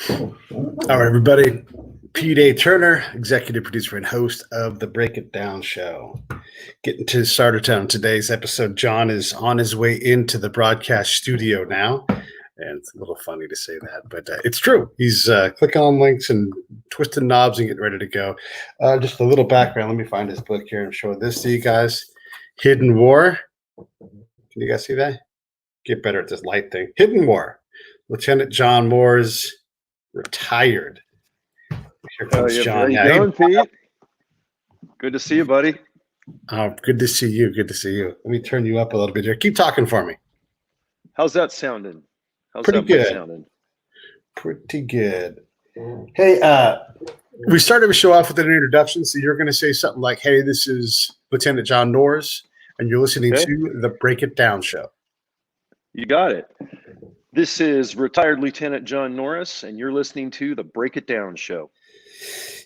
All right, everybody. P. Turner, executive producer and host of the Break It Down show. Getting to Startertown today's episode. John is on his way into the broadcast studio now. And it's a little funny to say that, but it's true. He's clicking on links and twisting knobs and getting ready to go. Just a little background. Let me find his book here and show this to you guys. Hidden War. Can you guys see that? Get better at this light thing. Hidden War. Lieutenant John Moore's retired. Here comes John. How you doing, Pete? Good to see you, buddy. Oh, good to see you. Good to see you. Let me turn you up a little bit here. Keep talking for me. How's that sounding? Pretty good. Pretty good. Hey, we started the show off with an introduction, so you're going to say something like, hey, this is Lieutenant John Norris, and you're listening to the Break It Down show. You got it. This is retired Lieutenant John Norris, and you're listening to the Break It Down show.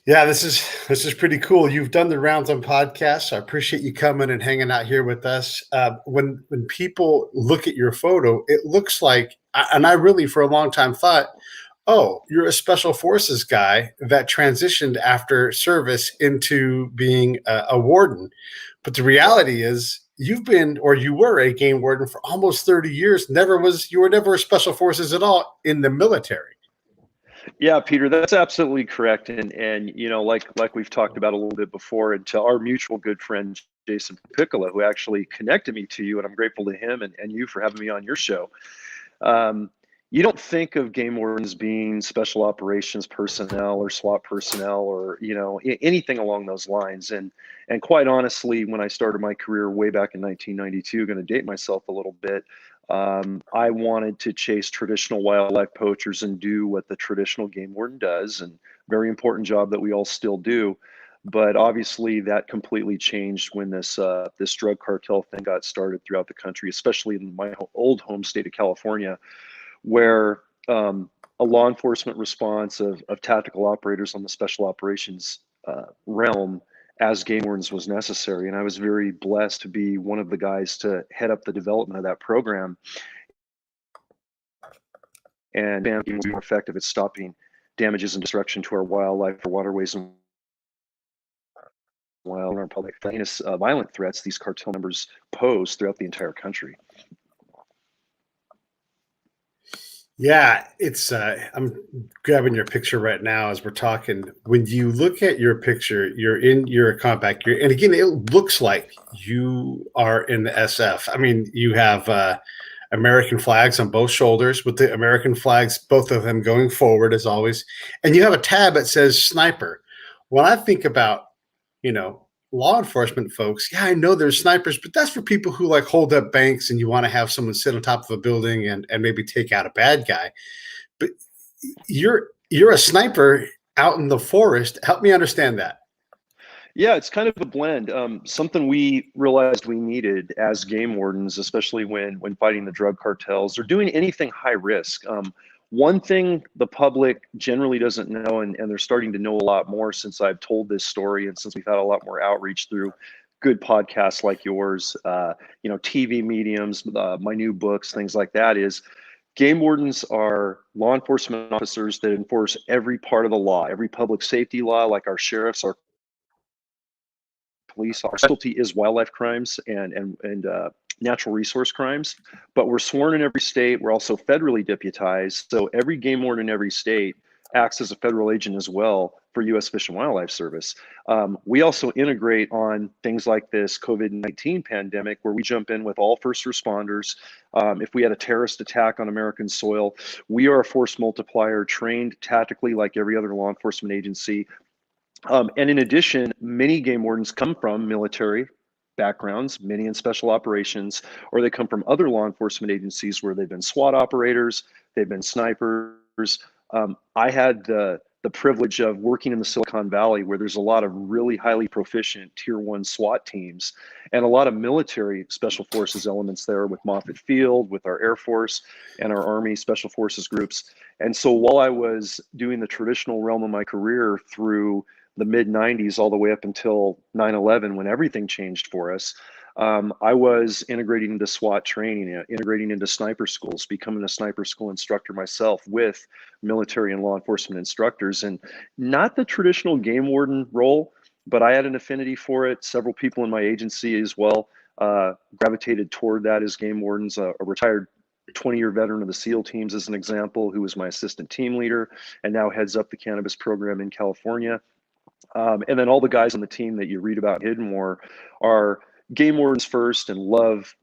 Yeah, this is pretty cool. You've done the rounds on podcasts. So I appreciate you coming and hanging out here with us. When people look at your photo, it looks like, and I really for a long time thought, oh, you're a special forces guy that transitioned after service into being a warden. But the reality is you were a game warden for almost 30 years. You were never a special forces at all in the military. Yeah, Peter, that's absolutely correct. And you know, like we've talked about a little bit before, and to our mutual good friend, Jason Piccola, who actually connected me to you, and I'm grateful to him and you for having me on your show. You don't think of game wardens being special operations personnel or SWAT personnel or, you know, anything along those lines. And quite honestly, when I started my career way back in 1992, going to date myself a little bit, I wanted to chase traditional wildlife poachers and do what the traditional game warden does, and very important job that we all still do. But obviously that completely changed when this drug cartel thing got started throughout the country, especially in my old home state of California, where a law enforcement response of tactical operators on the special operations realm as game wardens was necessary. And I was very blessed to be one of the guys to head up the development of that program. And being more effective at stopping damages and destruction to our wildlife, our waterways, and our public violent threats these cartel members pose throughout the entire country. Yeah, it's I'm grabbing your picture right now as we're talking. When you look at your picture, you're a combat gear, and again, it looks like you are in the SF. I mean, you have American flags on both shoulders, with the American flags, both of them going forward as always, and you have a tab that says sniper. When I think about, you know, law enforcement folks, yeah, I know there's snipers, but that's for people who like hold up banks and you want to have someone sit on top of a building and maybe take out a bad guy. But you're a sniper out in the forest. Help me understand that. Yeah, it's kind of a blend. Something we realized we needed as game wardens, especially when fighting the drug cartels or doing anything high risk. One thing the public generally doesn't know, and they're starting to know a lot more since I've told this story and since we've had a lot more outreach through good podcasts like yours, you know, TV mediums, my new books, things like that, is game wardens are law enforcement officers that enforce every part of the law, every public safety law, like our sheriffs, our police. Our specialty is wildlife crimes and natural resource crimes, but we're sworn in every state. We're also federally deputized. So every game warden in every state acts as a federal agent as well for U.S. Fish and Wildlife Service. We also integrate on things like this COVID-19 pandemic, where we jump in with all first responders. If we had a terrorist attack on American soil, we are a force multiplier, trained tactically like every other law enforcement agency. And in addition, many game wardens come from military backgrounds, many in special operations, or they come from other law enforcement agencies where they've been SWAT operators, they've been snipers. I had the privilege of working in the Silicon Valley, where there's a lot of really highly proficient tier 1 SWAT teams and a lot of military special forces elements there with Moffett Field, with our Air Force and our Army special forces groups. And so while I was doing the traditional realm of my career through the mid 90s all the way up until 9/11, when everything changed for us. I was integrating into SWAT training, integrating into sniper schools, becoming a sniper school instructor myself with military and law enforcement instructors, and not the traditional game warden role, but I had an affinity for it. Several people in my agency as well gravitated toward that as game wardens. A retired 20-year veteran of the SEAL teams, as an example, who was my assistant team leader and now heads up the cannabis program in California. And then all the guys on the team that you read about in Hidden War are game wardens first and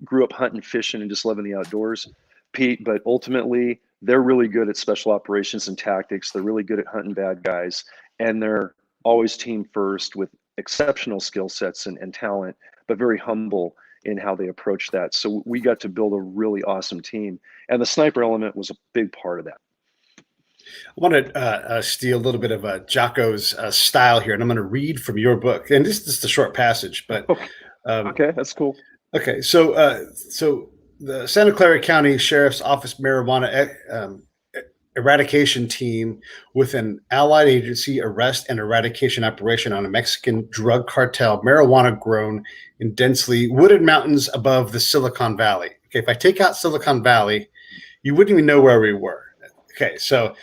grew up hunting, fishing, and just loving the outdoors, Pete. But ultimately, they're really good at special operations and tactics. They're really good at hunting bad guys, and they're always team first with exceptional skill sets and talent, but very humble in how they approach that. So we got to build a really awesome team, and the sniper element was a big part of that. I want to steal a little bit of Jocko's style here, and I'm going to read from your book. And this is just a short passage, but okay, that's cool. Okay, so the Santa Clara County Sheriff's Office marijuana eradication team, with an allied agency, arrest and eradication operation on a Mexican drug cartel, marijuana grown in densely wooded mountains above the Silicon Valley. Okay, if I take out Silicon Valley, you wouldn't even know where we were. Okay, so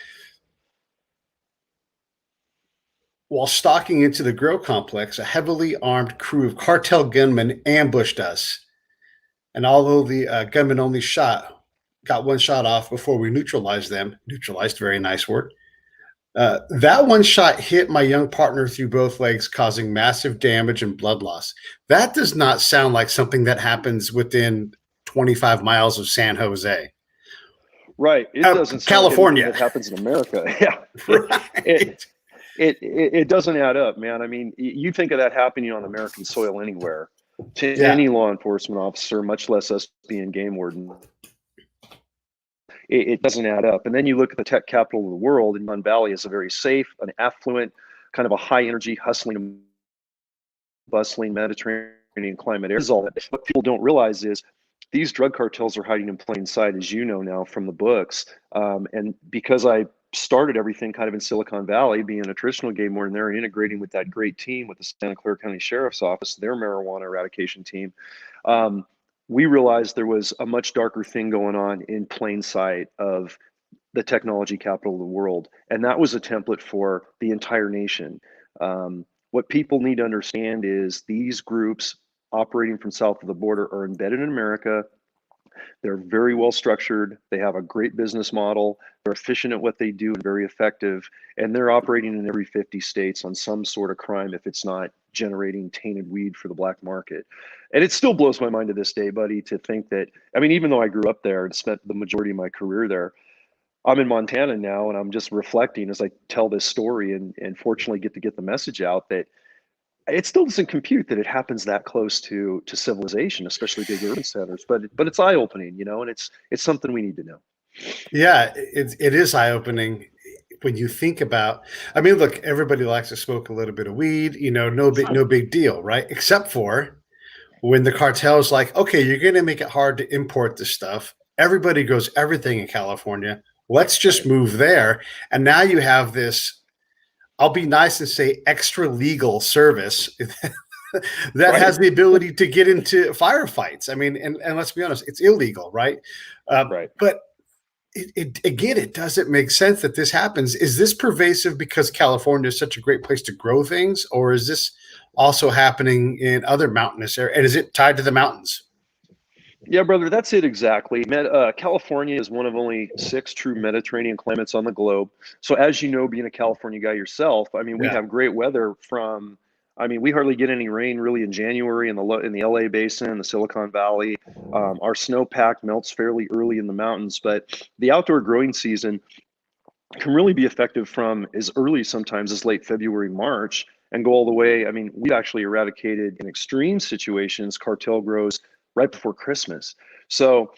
while stalking into the grow complex, a heavily armed crew of cartel gunmen ambushed us. And although the gunmen only got one shot off before we neutralized them, neutralized, very nice word, that one shot hit my young partner through both legs, causing massive damage and blood loss. That does not sound like something that happens within 25 miles of San Jose. Right. It doesn't sound California. like anything that happens in America. Yeah. Right. It doesn't add up, man. I mean, you think of that happening on American soil anywhere to any law enforcement officer, much less us being game warden. It doesn't add up. And then you look at the tech capital of the world, and Mon Valley is a very safe, an affluent, kind of a high energy, hustling, bustling Mediterranean climate area. All that. What people don't realize is these drug cartels are hiding in plain sight, as you know now from the books. And because I started everything kind of in Silicon Valley, being a traditional game warden there and integrating with that great team with the Santa Clara County Sheriff's Office, their marijuana eradication team, we realized there was a much darker thing going on in plain sight of the technology capital of the world. And that was a template for the entire nation. What people need to understand is these groups operating from south of the border are embedded in America. They're very well structured. They have a great business model. They're efficient at what they do and very effective. And they're operating in every 50 states on some sort of crime if it's not generating tainted weed for the black market. And it still blows my mind to this day, buddy, to think that, I mean, even though I grew up there and spent the majority of my career there, I'm in Montana now, and I'm just reflecting as I tell this story and fortunately get to get the message out that it still doesn't compute that it happens that close to civilization, especially big urban centers. But it's eye opening, you know, and it's something we need to know. Yeah, it is eye opening when you think about. I mean, look, everybody likes to smoke a little bit of weed, you know, no big deal, right? Except for when the cartel's like, okay, you're going to make it hard to import this stuff. Everybody grows everything in California. Let's just move there. And now you have this, I'll be nice and say, extra legal service that has the ability to get into firefights. I mean, and let's be honest, it's illegal, right? But again, it doesn't make sense that this happens. Is this pervasive because California is such a great place to grow things, or is this also happening in other mountainous areas? And is it tied to the mountains? Yeah, brother, that's it exactly. California is one of only 6 true Mediterranean climates on the globe. So as you know, being a California guy yourself, I mean, we have great weather from, I mean, we hardly get any rain really in January in the LA basin, the Silicon Valley. Our snowpack melts fairly early in the mountains, but the outdoor growing season can really be effective from as early sometimes as late February, March, and go all the way. I mean, we've actually eradicated in extreme situations cartel grows right before Christmas. So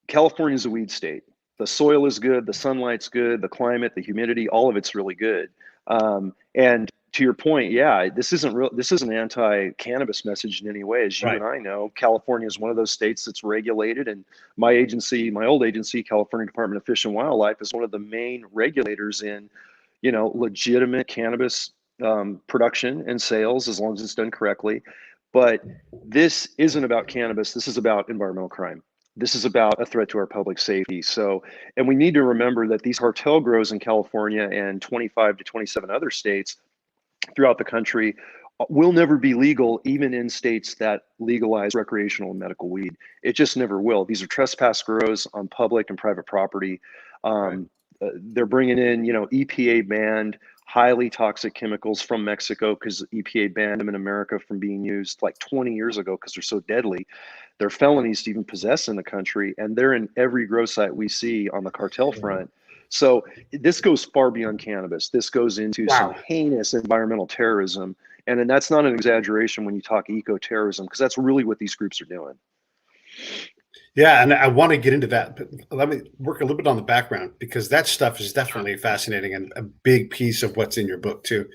California is a weed state. The soil is good, the sunlight's good, the climate, the humidity, all of it's really good. And to your point, yeah, this isn't an anti-cannabis message in any way. As you and I know, California is one of those states that's regulated, and my agency, my old agency, California Department of Fish and Wildlife, is one of the main regulators in, you know, legitimate cannabis production and sales as long as it's done correctly. But this isn't about cannabis. This is about environmental crime. This is about a threat to our public safety. So, and we need to remember that these cartel grows in California and 25 to 27 other states throughout the country will never be legal, even in states that legalize recreational and medical weed. It just never will. These are trespass grows on public and private property. They're bringing in, EPA banned, highly toxic chemicals from Mexico because EPA banned them in America from being used like 20 years ago because they're so deadly. They're felonies to even possess in the country, and they're in every grow site we see on the cartel front. So this goes far beyond cannabis. This goes into some heinous environmental terrorism. And then that's not an exaggeration when you talk eco-terrorism, because that's really what these groups are doing. Yeah, and I want to get into that, but let me work a little bit on the background because that stuff is definitely fascinating and a big piece of what's in your book too.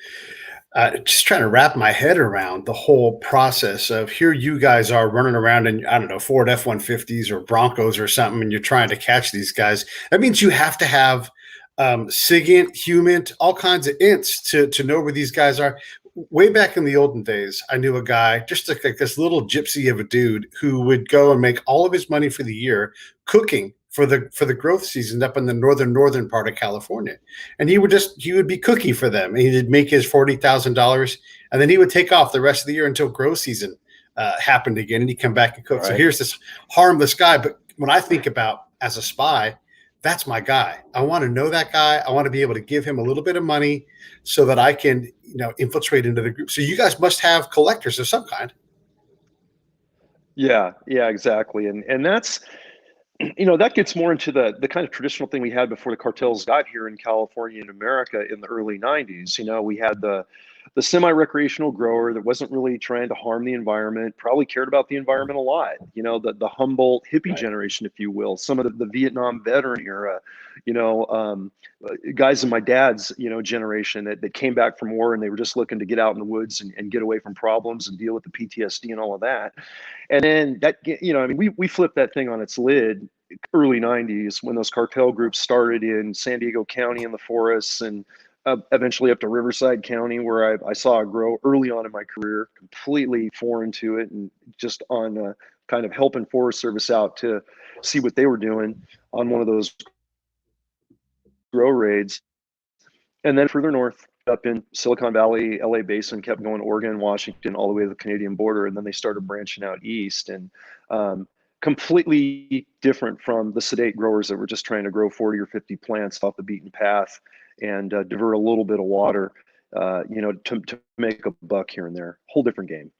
Just trying to wrap my head around the whole process of here you guys are running around in, I don't know, Ford F-150s or Broncos or something, and you're trying to catch these guys. That means you have to have SIGINT, HUMINT, all kinds of ints to know where these guys are. Way back in the olden days, I knew a guy, just like this little gypsy of a dude, who would go and make all of his money for the year cooking for the growth season up in the northern part of California, and he would be cookie for them, and he'd make his $40,000, and then he would take off the rest of the year until growth season happened again, and he'd come back and cook. Right. So here's this harmless guy, but when I think about as a spy, that's my guy. I want to know that guy. I want to be able to give him a little bit of money so that I can, infiltrate into the group. So you guys must have collectors of some kind. Yeah, exactly. And that's, that gets more into the kind of traditional thing we had before the cartels got here in California and America in the early 90s. We had the semi-recreational grower that wasn't really trying to harm the environment, probably cared about the environment a lot. The Humboldt hippie generation, if you will, some of the Vietnam veteran era, guys in my dad's, generation that came back from war and they were just looking to get out in the woods and get away from problems and deal with the PTSD and all of that. And then that, we flipped that thing on its lid early 90s when those cartel groups started in San Diego County in the forests and eventually up to Riverside County, where I saw it grow early on in my career, completely foreign to it, and just on kind of helping Forest Service out to see what they were doing on one of those grow raids. And then further north, up in Silicon Valley, LA Basin, kept going to Oregon, Washington, all the way to the Canadian border. And then they started branching out east, and completely different from the sedate growers that were just trying to grow 40 or 50 plants off the beaten path and divert a little bit of water, to make a buck here and there. Whole different game.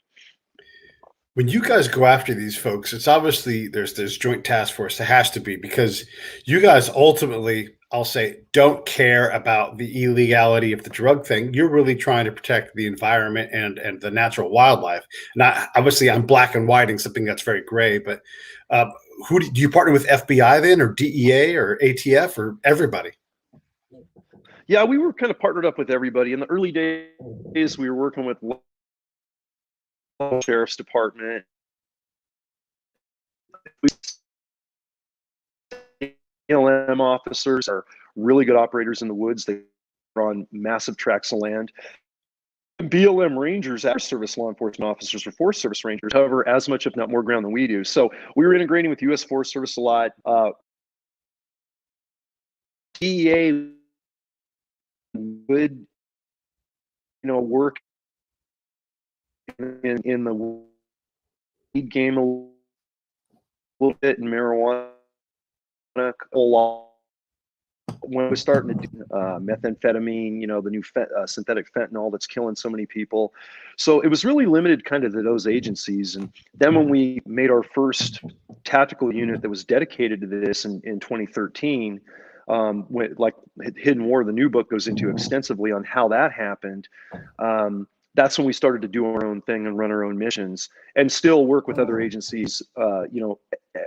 When you guys go after these folks, it's obviously there's joint task force. There has to be, because you guys ultimately, I'll say, don't care about the illegality of the drug thing. You're really trying to protect the environment and the natural wildlife. Now, obviously, I'm black and whiting something that's very gray, but who do you partner with? FBI then, or DEA, or ATF, or everybody? Yeah, we were kind of partnered up with everybody. In the early days, we were working with Sheriff's Department. BLM officers are really good operators in the woods. They are on massive tracts of land. BLM Rangers, Forest Service law enforcement officers, or Forest Service Rangers, cover as much, if not more, ground than we do. So we were integrating with U.S. Forest Service a lot. DEA would, work in the weed game a little bit, in marijuana a lot. When we're starting to do methamphetamine, the new synthetic fentanyl that's killing so many people. So it was really limited kind of to those agencies. And then when we made our first tactical unit that was dedicated to this in 2013, like Hidden War, the new book goes into extensively on how that happened. That's when we started to do our own thing and run our own missions, and still work with other agencies,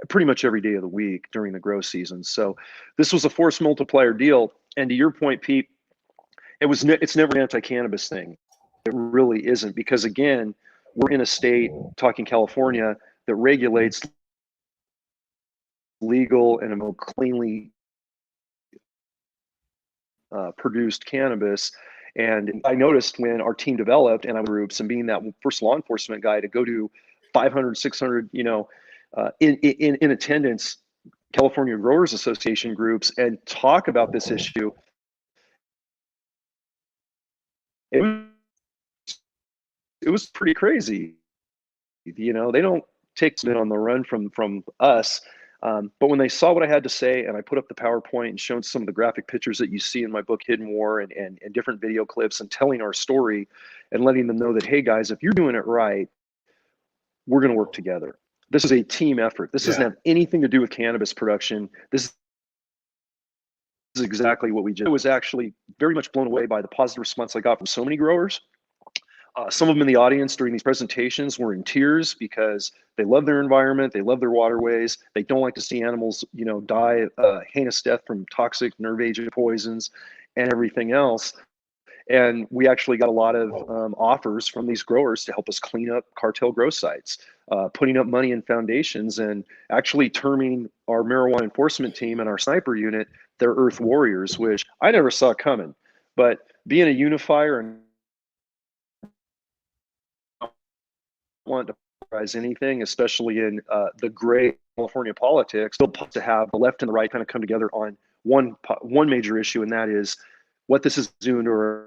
pretty much every day of the week during the grow season. So this was a force multiplier deal. And to your point, Pete, it's never an anti-cannabis thing. It really isn't, because again, we're in a state, talking California, that regulates legal and more cleanly produced cannabis. And I noticed when our team developed and I groups and being that first law enforcement guy to go to 500, 600, in attendance California Growers Association groups and talk about this issue, it was, it was pretty crazy. They don't take it on the run from us. But when they saw what I had to say and I put up the PowerPoint and showed some of the graphic pictures that you see in my book, Hidden War, and different video clips and telling our story and letting them know that, hey guys, if you're doing it right, we're going to work together. This is a team effort. This doesn't have anything to do with cannabis production. This is exactly what we did. I was actually very much blown away by the positive response I got from so many growers. Some of them in the audience during these presentations were in tears because they love their environment, they love their waterways, they don't like to see animals, die heinous death from toxic nerve agent poisons and everything else. And we actually got a lot of offers from these growers to help us clean up cartel grow sites, putting up money in foundations, and actually terming our marijuana enforcement team and our sniper unit their Earth Warriors, which I never saw coming. But being a unifier and want to polarize anything, especially in the gray California politics, still to have the left and the right kind of come together on one major issue, and that is what this is doing to our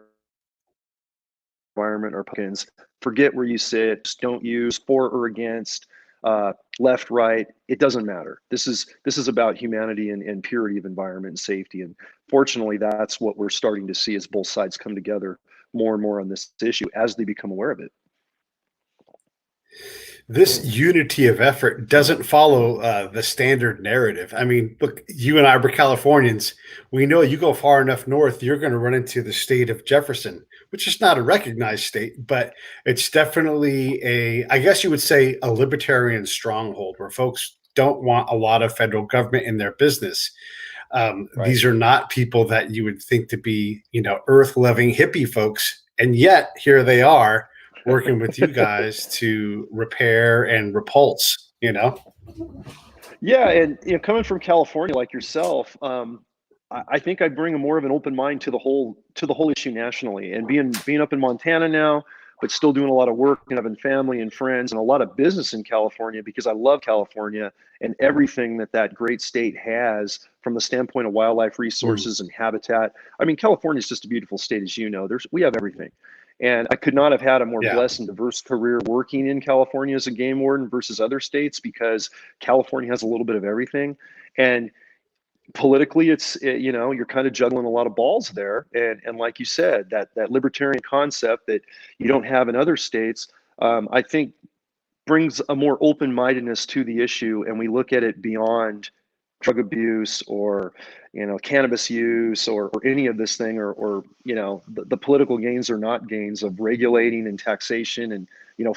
environment or Republicans. Forget where you sit. Just don't use for or against, left, right. It doesn't matter. This is about humanity and purity of environment and safety. And fortunately, that's what we're starting to see as both sides come together more and more on this issue as they become aware of it. This unity of effort doesn't follow the standard narrative. I mean, look, you and I were Californians. We know you go far enough north, you're going to run into the state of Jefferson, which is not a recognized state, but it's definitely I guess you would say, a libertarian stronghold where folks don't want a lot of federal government in their business. Right. These are not people that you would think to be, earth-loving hippie folks, and yet here they are working with you guys to repair and repulse, Yeah, and coming from California like yourself, I think I bring a more of an open mind to the whole issue nationally. And being up in Montana now, but still doing a lot of work and having family and friends and a lot of business in California because I love California and everything that great state has from the standpoint of wildlife resources and habitat. I mean, California is just a beautiful state, as you know. We have everything. And I could not have had a more blessed and diverse career working in California as a game warden versus other states because California has a little bit of everything. And politically, you're kind of juggling a lot of balls there. And like you said, that libertarian concept that you don't have in other states, I think brings a more open-mindedness to the issue. And we look at it beyond drug abuse or cannabis use or any of this thing or the political gains or not gains of regulating and taxation and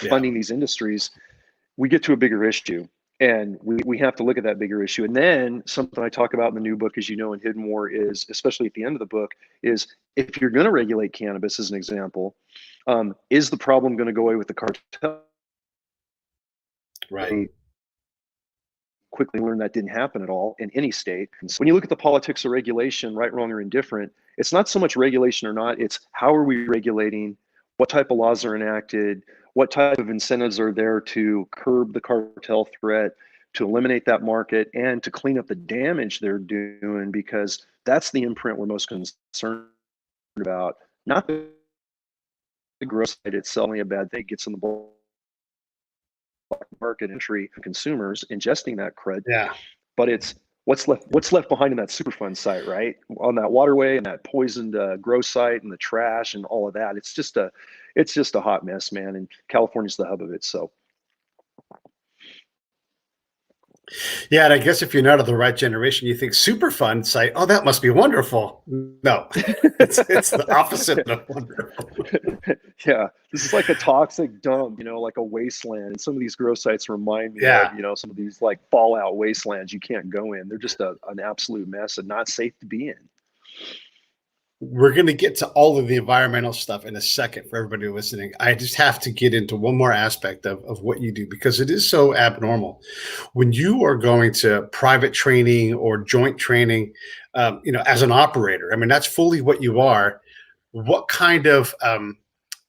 funding these industries. We get to a bigger issue, and we have to look at that bigger issue. And then something I talk about in the new book, as you know, in Hidden War, is especially at the end of the book, is if you're going to regulate cannabis as an example, is the problem going to go away with the cartel? Right. Quickly learned that didn't happen at all in any state. And so when you look at the politics of regulation, right, wrong, or indifferent, it's not so much regulation or not, it's how are we regulating, what type of laws are enacted, what type of incentives are there to curb the cartel threat, to eliminate that market, and to clean up the damage they're doing, because that's the imprint we're most concerned about, not the gross side itself. Only a bad thing gets in the black market entry consumers ingesting that crud. Yeah. But it's what's left behind in that Superfund site, right? On that waterway and that poisoned grow site and the trash and all of that. It's just a hot mess, man. And California's the hub of it. So yeah, and I guess if you're not of the right generation, you think Superfund site, oh, that must be wonderful. No, it's the opposite of wonderful. Yeah, this is like a toxic dump, like a wasteland. And some of these grow sites remind me of, some of these like fallout wastelands you can't go in. They're just an absolute mess and not safe to be in. We're going to get to all of the environmental stuff in a second for everybody listening. I just have to get into one more aspect of what you do, because it is so abnormal. When you are going to private training or joint training, as an operator, I mean, that's fully what you are. what kind of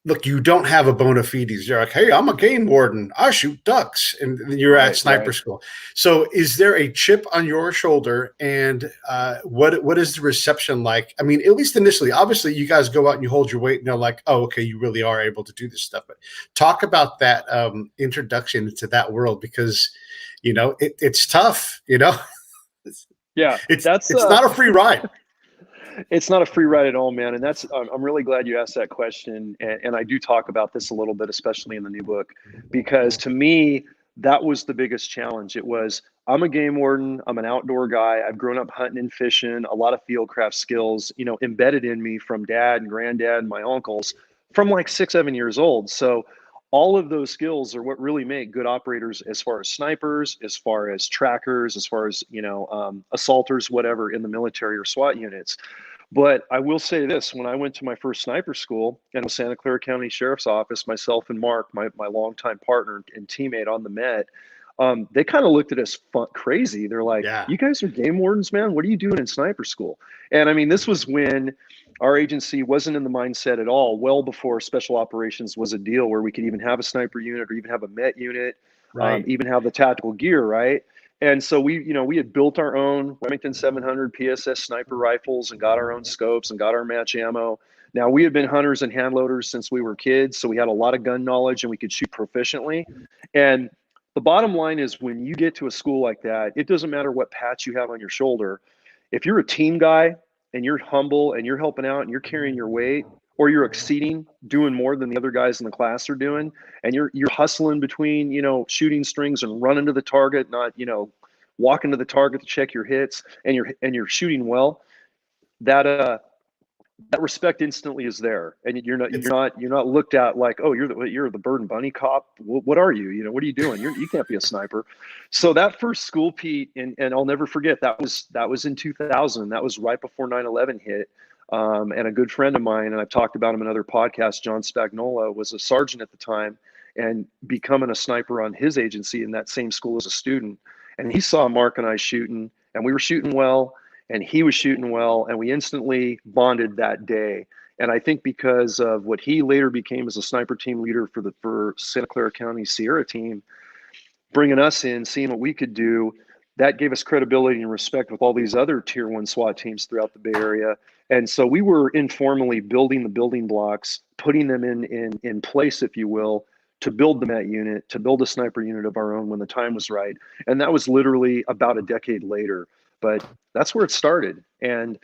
look, you don't have a bona fides. You're like, hey, I'm a game warden. I shoot ducks. And you're at sniper school. So is there a chip on your shoulder? And what is the reception like? I mean, at least initially, obviously you guys go out and you hold your weight and they're like, oh, okay, you really are able to do this stuff. But talk about that introduction to that world, because, you know, it's tough, you know? Yeah, it's not a free ride. It's not a free ride at all, man. And that's, I'm really glad you asked that question. And I do talk about this a little bit, especially in the new book, because to me, that was the biggest challenge. It was, I'm a game warden. I'm an outdoor guy. I've grown up hunting and fishing, a lot of fieldcraft skills, you know, embedded in me from dad and granddad and my uncles from like 6, 7 years old. So all of those skills are what really make good operators, as far as snipers, as far as trackers, as far as, you know, assaulters, whatever, in the military or SWAT units. But I will say this, when I went to my first sniper school in the Santa Clara County Sheriff's Office, myself and Mark, my longtime partner and teammate on the Met, they kind of looked at us crazy. They're like, Yeah. you guys are game wardens, man? What are you doing in sniper school? And I mean, this was when our agency wasn't in the mindset at all, well before special operations was a deal where we could even have a sniper unit or even have a Met unit, Right. even have the tactical gear, right? And so we, you know, we had built our own Remington 700 PSS sniper rifles and got our own scopes and got our match ammo. Now, we had been hunters and handloaders since we were kids, so we had a lot of gun knowledge and we could shoot proficiently. And the bottom line is, when you get to a school like that, it doesn't matter what patch you have on your shoulder. If you're a team guy and you're humble and you're helping out and you're carrying your weight, or you're exceeding, doing more than the other guys in the class are doing, and you're hustling between, you know, shooting strings and running to the target, not, you know, walking to the target to check your hits, and you're shooting well, that that respect instantly is there, and you're not looked at like, oh, you're the Bird and Bunny cop. What are you? You know, what are you doing? You can't be a sniper. So that first school, Pete, and I'll never forget, that was in 2000. That was right before 9/11 hit. And a good friend of mine, and I've talked about him in other podcasts, John Spagnola, was a sergeant at the time and becoming a sniper on his agency in that same school as a student. And he saw Mark and I shooting, and we were shooting well, and he was shooting well, and we instantly bonded that day. And I think because of what he later became as a sniper team leader for Santa Clara County Sierra team, bringing us in, seeing what we could do, that gave us credibility and respect with all these other tier 1 SWAT teams throughout the Bay Area. And so we were informally building the building blocks, putting them in place, if you will, to build the Met unit, to build a sniper unit of our own when the time was right. And that was literally about a decade later. But that's where it started. And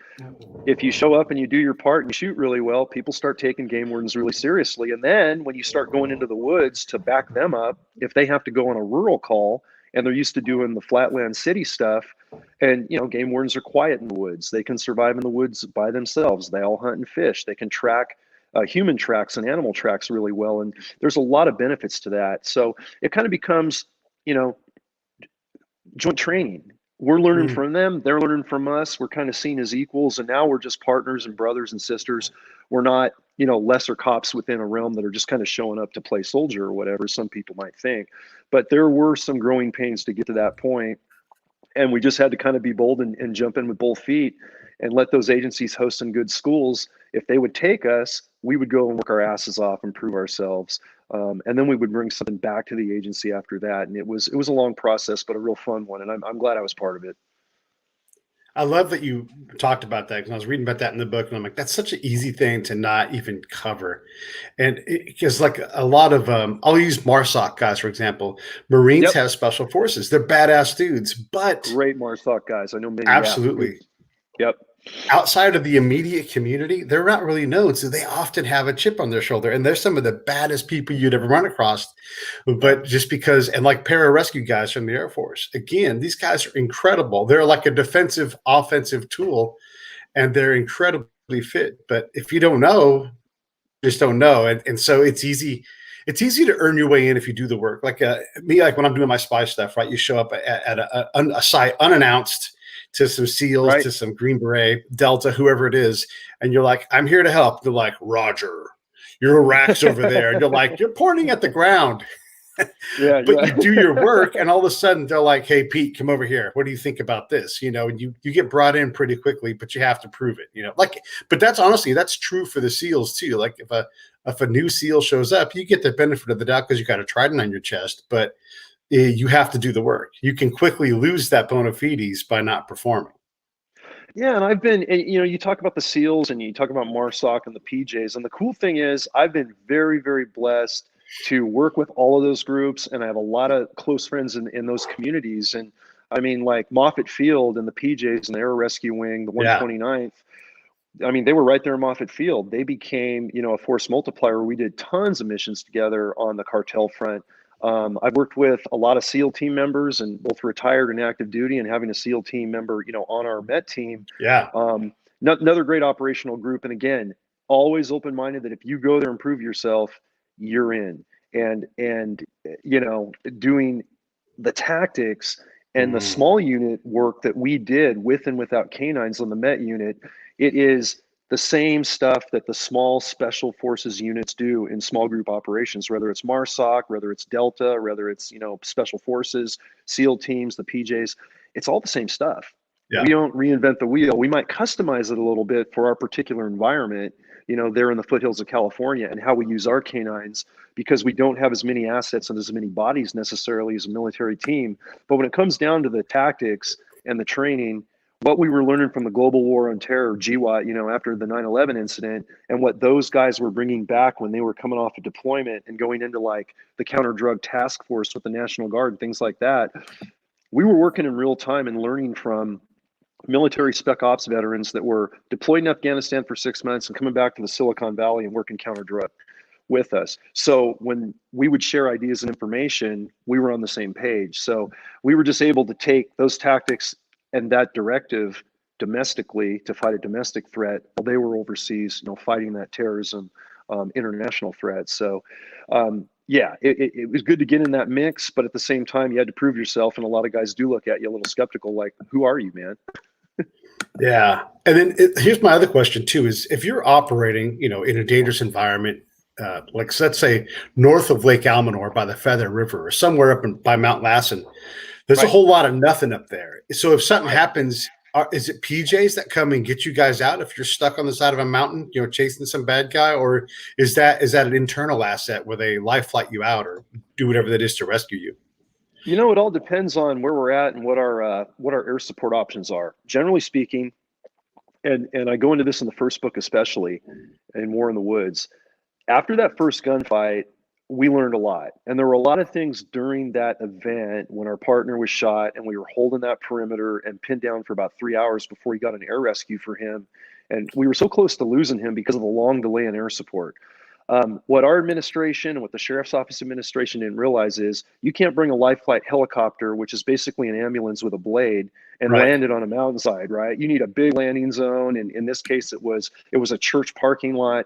if you show up and you do your part and you shoot really well, people start taking game wardens really seriously. And then when you start going into the woods to back them up, if they have to go on a rural call and they're used to doing the flatland city stuff, and, you know, game wardens are quiet in the woods, they can survive in the woods by themselves. They all hunt and fish. They can track human tracks and animal tracks really well. And there's a lot of benefits to that. So it kind of becomes, you know, joint training. We're learning from them. They're learning from us. We're kind of seen as equals. And now we're just partners and brothers and sisters. We're not, you know, lesser cops within a realm that are just kind of showing up to play soldier or whatever some people might think. But there were some growing pains to get to that point. And we just had to kind of be bold and jump in with both feet and let those agencies host some good schools. If they would take us, we would go and work our asses off and prove ourselves. And then we would bring something back to the agency after that. And it was a long process, but a real fun one. And I'm glad I was part of it. I love that you talked about that, because I was reading about that in the book, and I'm like, that's such an easy thing to not even cover. And because like a lot of, I'll use MARSOC guys, for example. Marines have special forces. They're badass dudes, but great MARSOC guys. I know many. Absolutely. Yeah. Yep. Outside of the immediate community, they're not really known. So they often have a chip on their shoulder. And they're some of the baddest people you'd ever run across. But just because, and like pararescue guys from the Air Force, again, these guys are incredible. They're like a defensive, offensive tool, and they're incredibly fit. But if you don't know, just don't know. And so it's easy to earn your way in if you do the work. Like me, like when I'm doing my spy stuff, right? You show up at a site unannounced, to some SEALs, to some Green Beret, Delta, whoever it is. And you're like, I'm here to help. They're like, Roger, your rack's over there. And you're like, you're pointing at the ground. Yeah, But yeah. you do your work, and all of a sudden they're like, "Hey, Pete, come over here. What do you think about this?" And you get brought in pretty quickly, but you have to prove it. But that's honestly that's true for the SEALs too. Like if a new SEAL shows up, you get the benefit of the doubt because you got a trident on your chest, but you have to do the work. You can quickly lose that bona fides by not performing. Yeah, and I've been, you talk about the SEALs and you talk about MARSOC and the PJs, and the cool thing is I've been very, very blessed to work with all of those groups, and I have a lot of close friends in those communities. And I mean, like Moffett Field and the PJs and the Air Rescue Wing, the Yeah. 129th. I mean, they were right there in Moffett Field. They became, a force multiplier. We did tons of missions together on the cartel front. I've worked with a lot of SEAL team members, and both retired and active duty, and having a SEAL team member, on our Met team. Yeah. Another great operational group. And again, always open-minded that if you go there and prove yourself, you're in. And doing the tactics and the Mm. small unit work that we did with and without canines on the Met unit, it is the same stuff that the small special forces units do in small group operations, whether it's MARSOC, whether it's Delta, whether it's, special forces, SEAL teams, the PJs, it's all the same stuff. Yeah. We don't reinvent the wheel. We might customize it a little bit for our particular environment, there in the foothills of California, and how we use our canines, because we don't have as many assets and as many bodies necessarily as a military team. But when it comes down to the tactics and the training, what we were learning from the global war on terror, GWAT, after the 9/11 incident, and what those guys were bringing back when they were coming off a deployment and going into like the counter drug task force with the National Guard and things like that, we were working in real time and learning from military spec ops veterans that were deployed in Afghanistan for 6 months and coming back to the Silicon Valley and working counter drug with us. So when we would share ideas and information, we were on the same page. So we were just able to take those tactics and that directive domestically to fight a domestic threat while they were overseas, fighting that terrorism international threat. So yeah, it was good to get in that mix, but at the same time, you had to prove yourself. And a lot of guys do look at you a little skeptical, like, who are you, man? Yeah. And then here's my other question too: is if you're operating, in a dangerous environment, like let's say north of Lake Almanor by the Feather River or somewhere by Mount Lassen, there's a Right. whole lot of nothing up there. So if something Right. happens, is it PJs that come and get you guys out if you're stuck on the side of a mountain, chasing some bad guy, or is that an internal asset where they life flight you out or do whatever that is to rescue you? It all depends on where we're at and what our air support options are. Generally speaking, and I go into this in the first book especially, in War in the Woods. After that first gunfight, we learned a lot. And there were a lot of things during that event when our partner was shot and we were holding that perimeter and pinned down for about 3 hours before we got an air rescue for him. And we were so close to losing him because of the long delay in air support. What our administration and what the sheriff's office administration didn't realize is you can't bring a life flight helicopter, which is basically an ambulance with a blade, and Right. land it on a mountainside, right? You need a big landing zone. And in this case, it was a church parking lot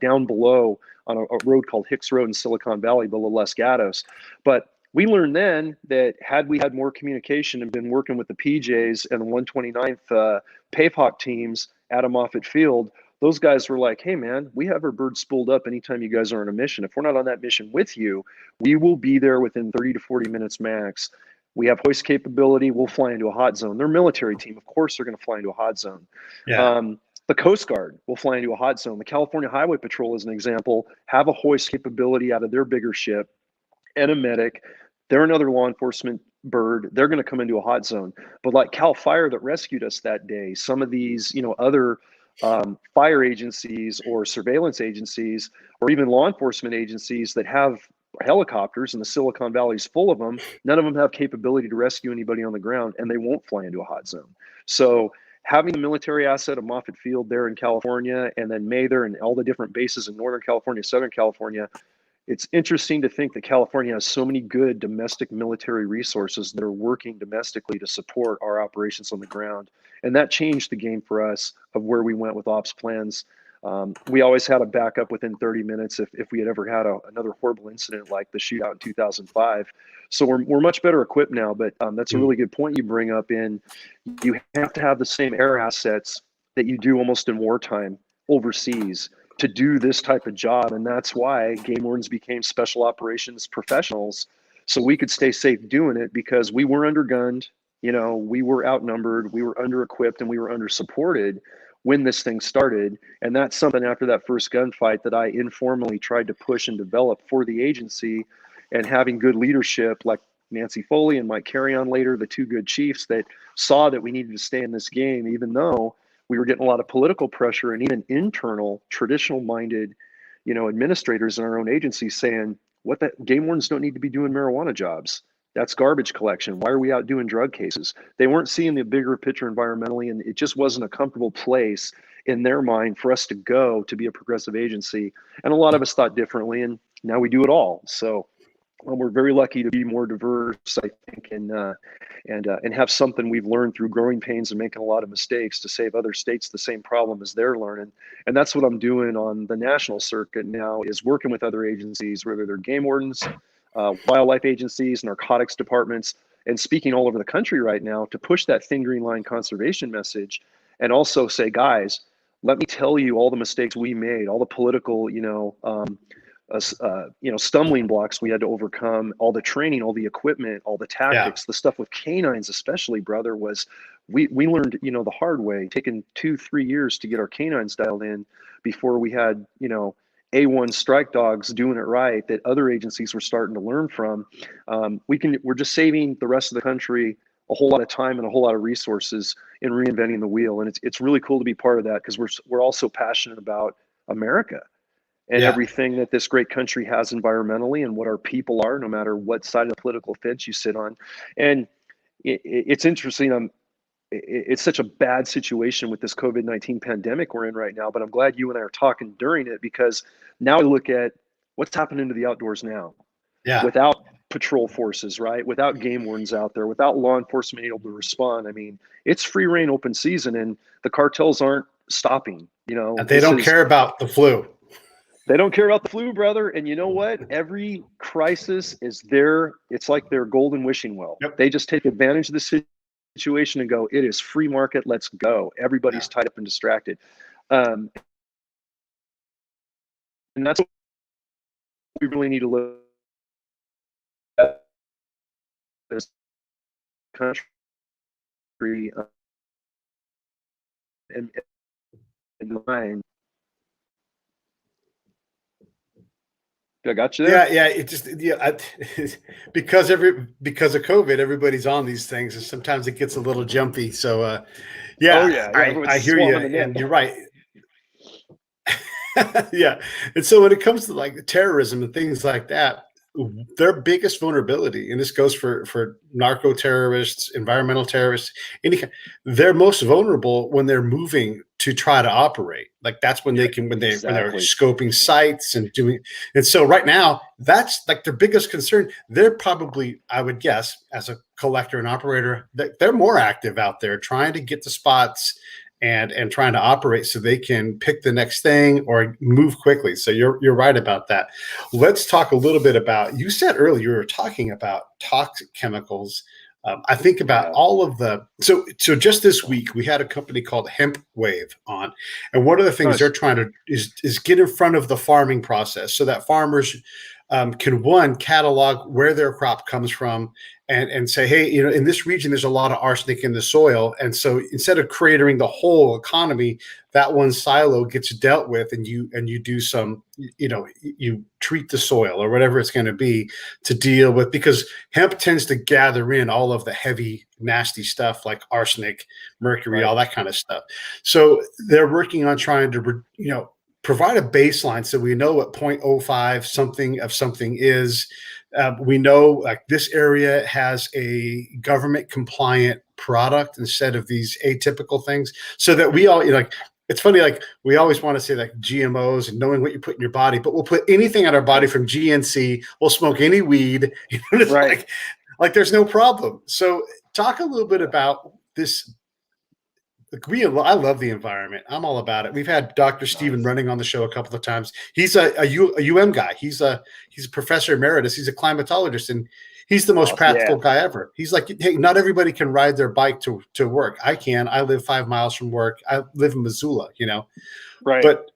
down below on a road called Hicks Road in Silicon Valley below Los Gatos. But we learned then that had we had more communication and been working with the PJs and the 129th PAVHawk teams at Moffett Field, those guys were like, hey, man, we have our birds spooled up anytime you guys are on a mission. If we're not on that mission with you, we will be there within 30 to 40 minutes max. We have hoist capability. We'll fly into a hot zone. They're a military team. Of course, they're going to fly into a hot zone. Yeah. The Coast Guard will fly into a hot zone. The California Highway Patrol, as an example, have a hoist capability out of their bigger ship and a medic. They're another law enforcement bird. They're going to come into a hot zone. But like Cal Fire that rescued us that day, some of these, other fire agencies or surveillance agencies or even law enforcement agencies that have helicopters, and the Silicon Valley is full of them, none of them have capability to rescue anybody on the ground, and they won't fly into a hot zone. So having the military asset of Moffett Field there in California, and then Mather and all the different bases in Northern California, Southern California, it's interesting to think that California has so many good domestic military resources that are working domestically to support our operations on the ground. And that changed the game for us of where we went with ops plans. We always had a backup within 30 minutes if we had ever had another horrible incident like the shootout in 2005. So we're much better equipped now, but that's a really good point you bring up. You have to have the same air assets that you do almost in wartime overseas to do this type of job. And that's why game wardens became special operations professionals, so we could stay safe doing it, because we were undergunned, we were outnumbered, we were under equipped, and we were under supported when this thing started. And that's something after that first gunfight that I informally tried to push and develop for the agency. And having good leadership like Nancy Foley and Mike Carrion later, the two good chiefs that saw that we needed to stay in this game, even though we were getting a lot of political pressure and even internal traditional minded, administrators in our own agency saying, what, that game wardens don't need to be doing marijuana jobs. That's garbage collection. Why are we out doing drug cases? They weren't seeing the bigger picture environmentally, and it just wasn't a comfortable place in their mind for us to go to be a progressive agency. And a lot of us thought differently, and now we do it all. So we're very lucky to be more diverse, I think, and have something we've learned through growing pains and making a lot of mistakes to save other states the same problem as they're learning. And that's what I'm doing on the national circuit now, is working with other agencies, whether they're game wardens, wildlife agencies, narcotics departments, and speaking all over the country right now to push that thin green line conservation message, and also say, guys, let me tell you all the mistakes we made, all the political, stumbling blocks we had to overcome, all the training, all the equipment, all the tactics, the stuff with canines, especially, brother, was we learned, the hard way, taking 2-3 years to get our canines dialed in before we had, A1 strike dogs doing it right that other agencies were starting to learn from. We're just saving the rest of the country a whole lot of time and a whole lot of resources in reinventing the wheel. And it's really cool to be part of that, because we're also passionate about America and everything that this great country has environmentally, and what our people are, no matter what side of the political fence you sit on. And it's interesting. It's such a bad situation with this COVID-19 pandemic we're in right now, but I'm glad you and I are talking during it, because now I look at what's happening to the outdoors now. Without patrol forces, right? Without game wardens out there, without law enforcement able to respond. I mean, it's free reign, open season, and the cartels aren't stopping, And they don't care about the flu. They don't care about the flu, brother. And you know what? Every crisis is it's like their golden wishing well. They just take advantage of the situation and go, it is free market, let's go. Everybody's tied up and distracted. And that's what we really need to look at this country and mind. I got you there. Yeah. It just because of COVID, everybody's on these things, and sometimes it gets a little jumpy. So I hear you, and you're right. And so when it comes to like terrorism and things like that, their biggest vulnerability, and this goes for narco terrorists, environmental terrorists, they're most vulnerable when they're moving to try to operate. Like that's when they can, when they're scoping sites and doing. And so right now, that's like their biggest concern. They're probably, I would guess, as a collector and operator, that they're more active out there trying to get to spots and trying to operate so they can pick the next thing or move quickly. So you're right about that. Let's talk a little bit about, you said earlier, you were talking about toxic chemicals. I think about all of so just this week, we had a company called Hemp Wave on. And one of the things they're trying to is get in front of the farming process so that farmers can, one, catalog where their crop comes from and say, hey, in this region, there's a lot of arsenic in the soil. And so instead of creating the whole economy, that one silo gets dealt with, and you do some, you treat the soil or whatever it's going to be to deal with, because hemp tends to gather in all of the heavy, nasty stuff like arsenic, mercury, all that kind of stuff. So they're working on trying to, provide a baseline so we know what 0.05 something of something is. We know like this area has a government compliant product instead of these atypical things, so that we all, it's funny, like we always want to say like GMOs and knowing what you put in your body, but we'll put anything on our body from GNC. We'll smoke any weed. Like there's no problem. So talk a little bit about this. I love the environment. I'm all about it. We've had Dr. Stephen Running on the show a couple of times. He's a UM guy. He's a professor emeritus. He's a climatologist, and he's the most practical guy ever. He's like, hey, not everybody can ride their bike to work. I can. I live 5 miles from work. I live in Missoula, But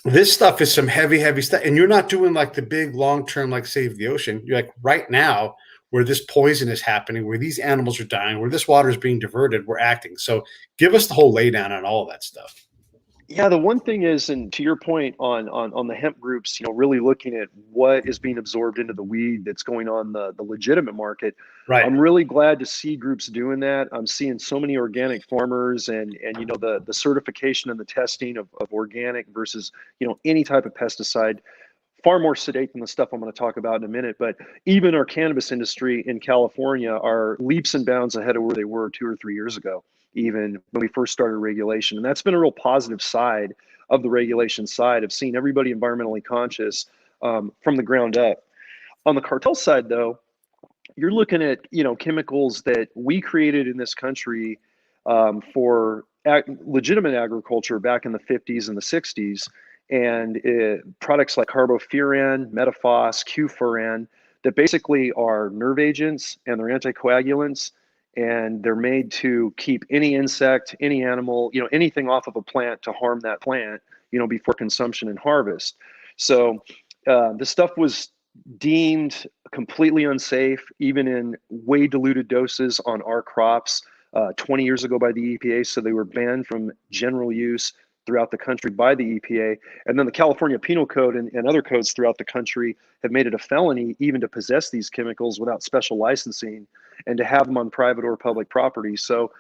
This stuff is some heavy stuff, and you're not doing like the big long term, like save the ocean. You're like right now, where this poison is happening, where these animals are dying, where this water is being diverted, we're acting. So give us the whole laydown on all of that stuff. Yeah, the one thing is, and to your point on the hemp groups, really looking at what is being absorbed into the weed that's going on the legitimate market. Right. I'm really glad to see groups doing that. I'm seeing so many organic farmers and the certification and the testing of organic versus any type of pesticide, far more sedate than the stuff I'm going to talk about in a minute. But even our cannabis industry in California are leaps and bounds ahead of where they were 2 or 3 years ago, even when we first started regulation. And that's been a real positive side of the regulation side of seeing everybody environmentally conscious from the ground up. On the cartel side, though, you're looking at chemicals that we created in this country for legitimate agriculture back in the 50s and the 60s, and products like carbofuran, metaphos, qfuran, that basically are nerve agents and they're anticoagulants, and they're made to keep any insect, any animal, anything off of a plant to harm that plant, before consumption and harvest. So the stuff was deemed completely unsafe, even in way diluted doses on our crops 20 years ago by the EPA. So they were banned from general use throughout the country by the EPA. And then the California Penal Code and other codes throughout the country have made it a felony even to possess these chemicals without special licensing and to have them on private or public property. So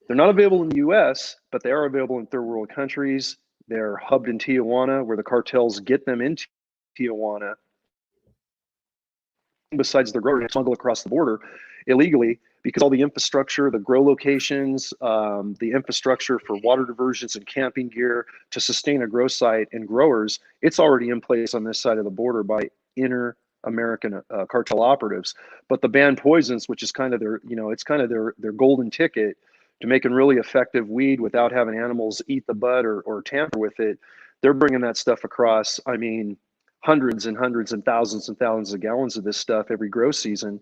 they're not available in the US, but they are available in third world countries. They're hubbed in Tijuana, where the cartels get them into Tijuana. Besides the grower, smuggle across the border illegally, because all the infrastructure, the grow locations, the infrastructure for water diversions and camping gear to sustain a grow site and growers, it's already in place on this side of the border by inter-American cartel operatives. But the banned poisons, which is kind of their, it's kind of their golden ticket to making really effective weed without having animals eat the bud or tamper with it, they're bringing that stuff across. I mean, hundreds and hundreds and thousands of gallons of this stuff every grow season,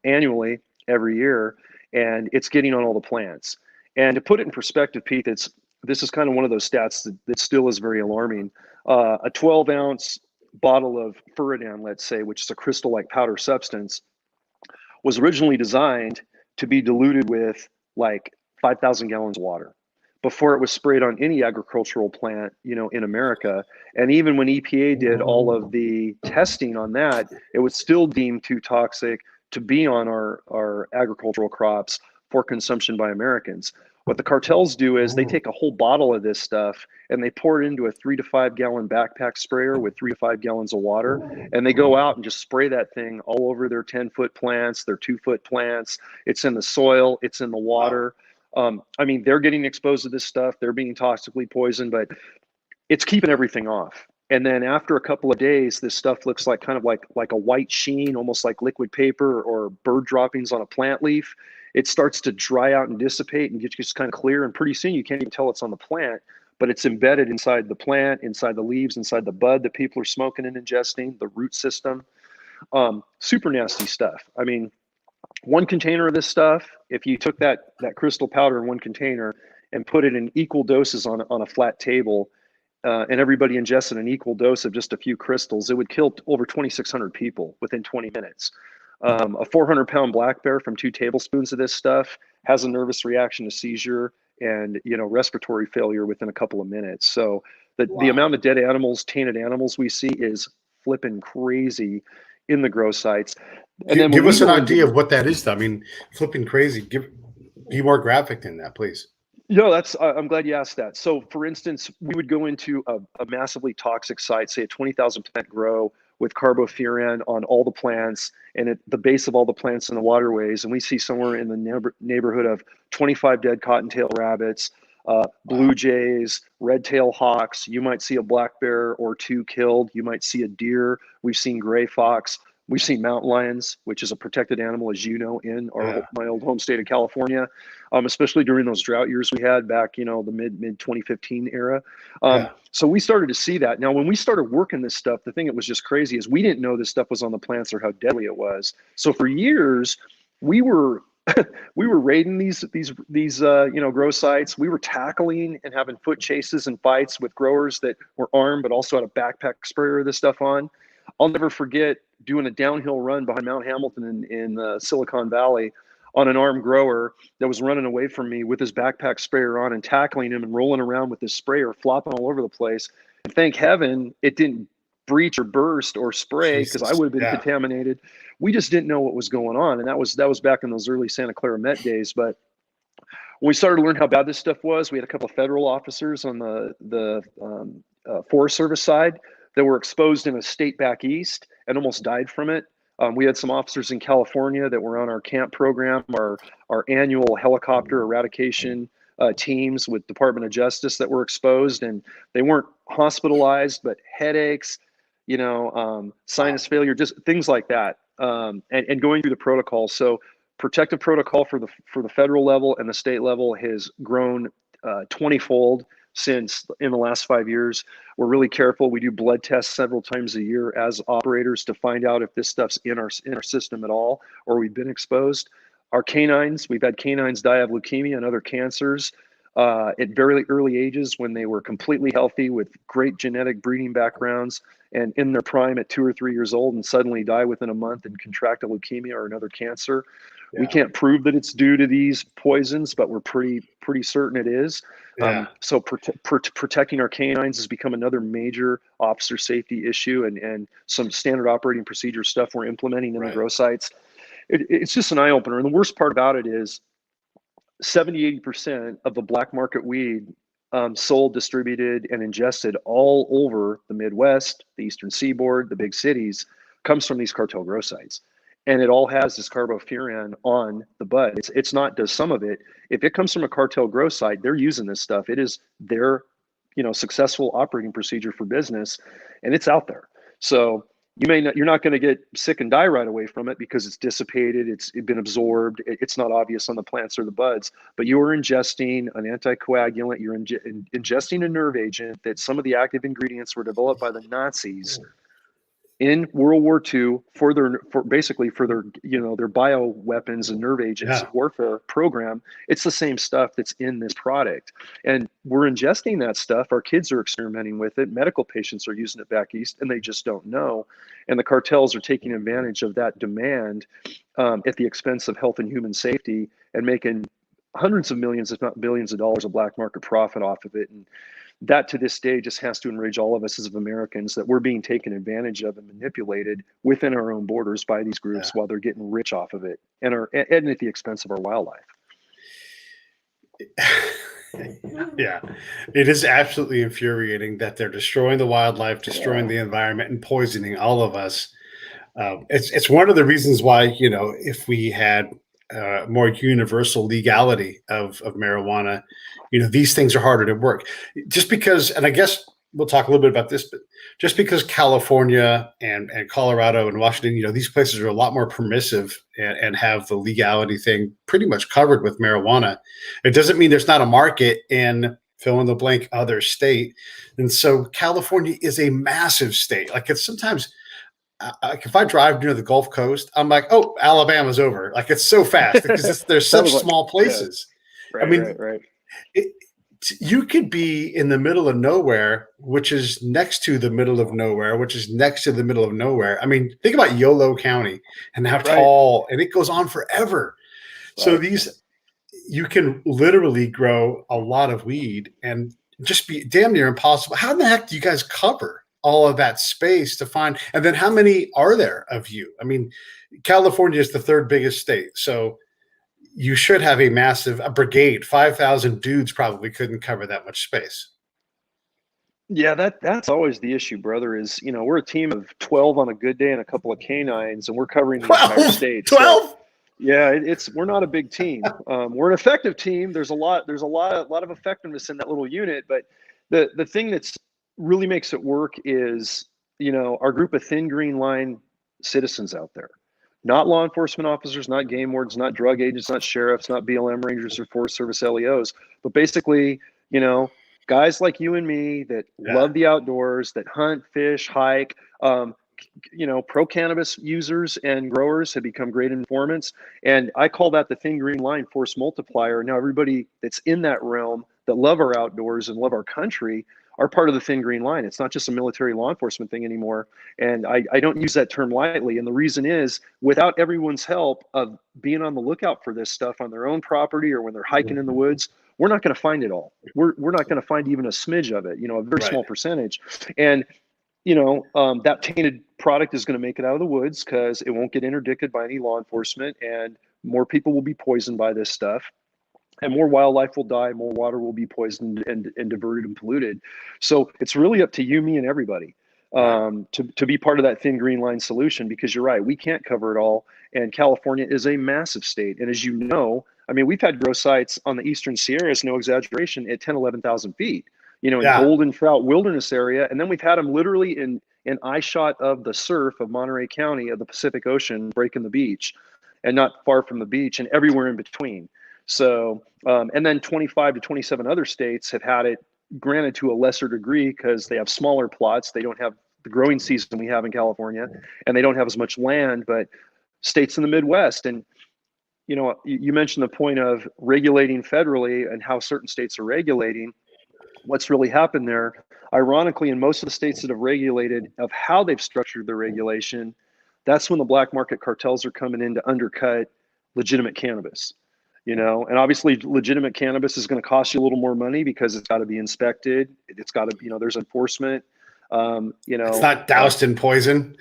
annually, every year, and it's getting on all the plants. And to put it in perspective, Pete, this is kind of one of those stats that still is very alarming. A 12-ounce bottle of Furadan, let's say, which is a crystal-like powder substance, was originally designed to be diluted with like 5,000 gallons of water before it was sprayed on any agricultural plant, in America. And even when EPA did all of the testing on that, it was still deemed too toxic to be on our agricultural crops for consumption by Americans. What the cartels do is they take a whole bottle of this stuff and they pour it into a 3 to 5 gallon backpack sprayer with 3 to 5 gallons of water. And they go out and just spray that thing all over their 10-foot plants, their 2-foot plants. It's in the soil, it's in the water. I mean, they're getting exposed to this stuff. They're being toxically poisoned, but it's keeping everything off. And then after a couple of days, this stuff looks like kind of like a white sheen, almost like liquid paper or bird droppings on a plant leaf. It starts to dry out and dissipate and get just kind of clear. And pretty soon you can't even tell it's on the plant, but it's embedded inside the plant, inside the leaves, inside the bud that people are smoking and ingesting, the root system. Super nasty stuff. I mean, one container of this stuff, if you took that crystal powder in one container and put it in equal doses on a flat table, and everybody ingested an equal dose of just a few crystals, it would kill over 2,600 people within 20 minutes. A 400-pound black bear from 2 tablespoons of this stuff has a nervous reaction to seizure and respiratory failure within a couple of minutes. So the amount of dead animals, tainted animals we see is flipping crazy in the grow sites. And then give us an idea of what that is, though. I mean, flipping crazy. Be more graphic than that, please. I'm glad you asked that. So for instance, we would go into a massively toxic site, say a 20,000 plant grow with carbofuran on all the plants and at the base of all the plants in the waterways. And we see somewhere in the neighborhood of 25 dead cottontail rabbits, blue jays, red-tailed hawks. You might see a black bear or 2 killed. You might see a deer. We've seen gray fox. We've seen mountain lions, which is a protected animal, as you know, in my old home state of California, especially during those drought years we had back, the mid 2015 era. So we started to see that. Now, when we started working this stuff, the thing that was just crazy is we didn't know this stuff was on the plants or how deadly it was. So for years, we were we were raiding these grow sites. We were tackling and having foot chases and fights with growers that were armed but also had a backpack sprayer of this stuff on. I'll never forget doing a downhill run behind Mount Hamilton in Silicon Valley on an armed grower that was running away from me with his backpack sprayer on, and tackling him and rolling around with his sprayer flopping all over the place. And thank heaven it didn't breach or burst or spray, because I would have been contaminated. We just didn't know what was going on, and that was back in those early Santa Clara Met days. But when we started to learn how bad this stuff was, we had a couple of federal officers on the Forest Service side that were exposed in a state back east and almost died from it. We had some officers in California that were on our camp program, our annual helicopter eradication teams with Department of Justice that were exposed, and they weren't hospitalized, but headaches, sinus failure, just things like that, and going through the protocol. So protective protocol for the federal level and the state level has grown 20-fold since in the last 5 years. We're really careful. We do blood tests several times a year as operators to find out if this stuff's in our system at all, or we've been exposed. Our canines, we've had canines die of leukemia and other cancers at very early ages when they were completely healthy with great genetic breeding backgrounds, and in their prime at 2 or 3 years old, and suddenly die within a month and contract a leukemia or another cancer. Yeah. We can't prove that it's due to these poisons, but we're pretty certain it is. Yeah. So protecting our canines has become another major officer safety issue, and some standard operating procedure stuff we're implementing in the grow sites. It's just an eye opener. And the worst part about it is 70-80% of the black market weed sold, distributed, and ingested all over the Midwest, the Eastern Seaboard, the big cities, comes from these cartel grow sites. And it all has this carbofuran on the bud. It's not just some of it. If it comes from a cartel grow site, they're using this stuff. It is their, successful operating procedure for business, and it's out there. So you're not going to get sick and die right away from it because it's dissipated, it's been absorbed, it's not obvious on the plants or the buds, but you are ingesting an anticoagulant, you're ingesting a nerve agent that some of the active ingredients were developed by the Nazis in World War II for their their bioweapons and nerve agents warfare program. It's the same stuff that's in this product, and we're ingesting that stuff. Our kids are experimenting with it. Medical patients are using it back east, and they just don't know. And the cartels are taking advantage of that demand at the expense of health and human safety, and making hundreds of millions, if not billions of dollars of black market profit off of it. And that to this day just has to enrage all of us as Americans, that we're being taken advantage of and manipulated within our own borders by these groups while they're getting rich off of it, and at the expense of our wildlife. Yeah, it is absolutely infuriating that they're destroying the wildlife, destroying the environment, and poisoning all of us. It's one of the reasons why, if we had more universal legality of marijuana, these things are harder to work. Just because, and I guess we'll talk a little bit about this, but just because California and Colorado and Washington, these places are a lot more permissive and have the legality thing pretty much covered with marijuana, it doesn't mean there's not a market in fill in the blank other state. And so California is a massive state. Like, it's sometimes, like, if I drive near the Gulf Coast, I'm like, oh, Alabama's over. Like, it's so fast because there's such small places. Yeah. Right. You could be in the middle of nowhere, which is next to the middle of nowhere, which is next to the middle of nowhere. I mean, think about Yolo County and how tall, and it goes on forever. Right. So you can literally grow a lot of weed and just be damn near impossible. How in the heck do you guys cover all of that space to find? And then how many are there of you? I mean, California is the third biggest state. So you should have a brigade. 5,000 dudes probably couldn't cover that much space. Yeah, that's always the issue, brother, is, we're a team of 12 on a good day and a couple of canines, and we're covering the entire state. 12? So, yeah, we're not a big team. We're an effective team. There's a lot of effectiveness in that little unit, but the thing that's really makes it work is, our group of thin green line citizens out there. Not law enforcement officers, not game wardens, not drug agents, not sheriffs, not BLM rangers or Forest Service LEOs, but basically, guys like you and me that love the outdoors, that hunt, fish, hike, pro cannabis users and growers have become great informants. And I call that the thin green line force multiplier. Now, everybody that's in that realm that love our outdoors and love our country are part of the thin green line. It's not just a military law enforcement thing anymore. And I don't use that term lightly. And the reason is, without everyone's help of being on the lookout for this stuff on their own property or when they're hiking in the woods, we're not going to find it all. We're not going to find even a smidge of it, a very small percentage. And that tainted product is going to make it out of the woods because it won't get interdicted by any law enforcement, and more people will be poisoned by this stuff, and more wildlife will die, more water will be poisoned and diverted and polluted. So it's really up to you, me, and everybody to be part of that thin green line solution, because you're right, we can't cover it all. And California is a massive state. And as you know, I mean, we've had grow sites on the Eastern Sierras, no exaggeration, at 10, 11,000 feet. In Golden Trout Wilderness area. And then we've had them literally in eye shot of the surf of Monterey County of the Pacific Ocean breaking the beach, and not far from the beach, and everywhere in between. So, and then 25 to 27 other states have had it, granted to a lesser degree because they have smaller plots. They don't have the growing season we have in California, and they don't have as much land, but states in the Midwest. And, you mentioned the point of regulating federally and how certain states are regulating. What's really happened there, ironically, in most of the states that have regulated of how they've structured their regulation, that's when the black market cartels are coming in to undercut legitimate cannabis, and obviously legitimate cannabis is going to cost you a little more money because it's got to be inspected. It's got to, there's enforcement, it's not doused in poison.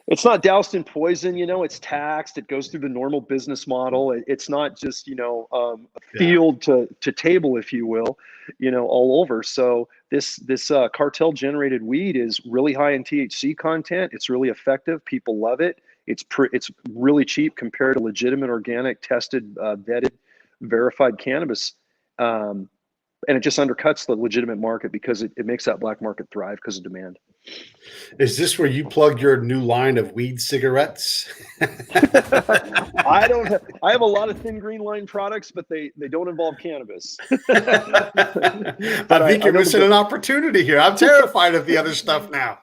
It's not doused in poison, it's taxed. It goes through the normal business model. It's not just, a field to table, if you will, all over. So this cartel generated weed is really high in THC content. It's really effective. People love it. It's really cheap compared to legitimate, organic, tested, vetted, verified cannabis. And it just undercuts the legitimate market because it makes that black market thrive because of demand. Is this where you plug your new line of weed cigarettes? I have a lot of thin green line products, but they don't involve cannabis. I think you're missing an opportunity here. I'm terrified of the other stuff now.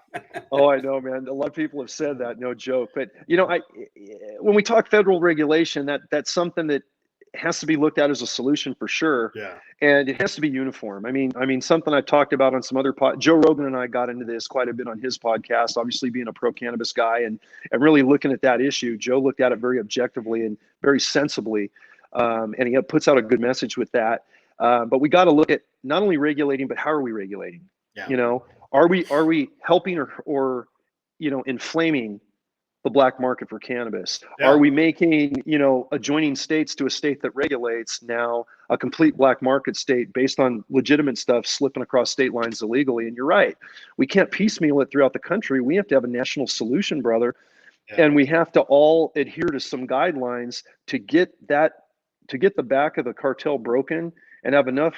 Oh, I know, man. A lot of people have said that, no joke. But when we talk federal regulation, that's something that has to be looked at as a solution for sure. Yeah. And it has to be uniform. I mean, something I've talked about on some other Joe Rogan and I got into this quite a bit on his podcast, obviously being a pro cannabis guy and really looking at that issue. Joe looked at it very objectively and very sensibly. And he puts out a good message with that. But we got to look at not only regulating, but how are we regulating? Yeah. Are we helping or inflaming the black market for cannabis? Yeah. Are we making, adjoining states to a state that regulates now a complete black market state based on legitimate stuff slipping across state lines illegally? And you're right. We can't piecemeal it throughout the country. We have to have a national solution, brother. Yeah. And we have to all adhere to some guidelines to get the back of the cartel broken and have enough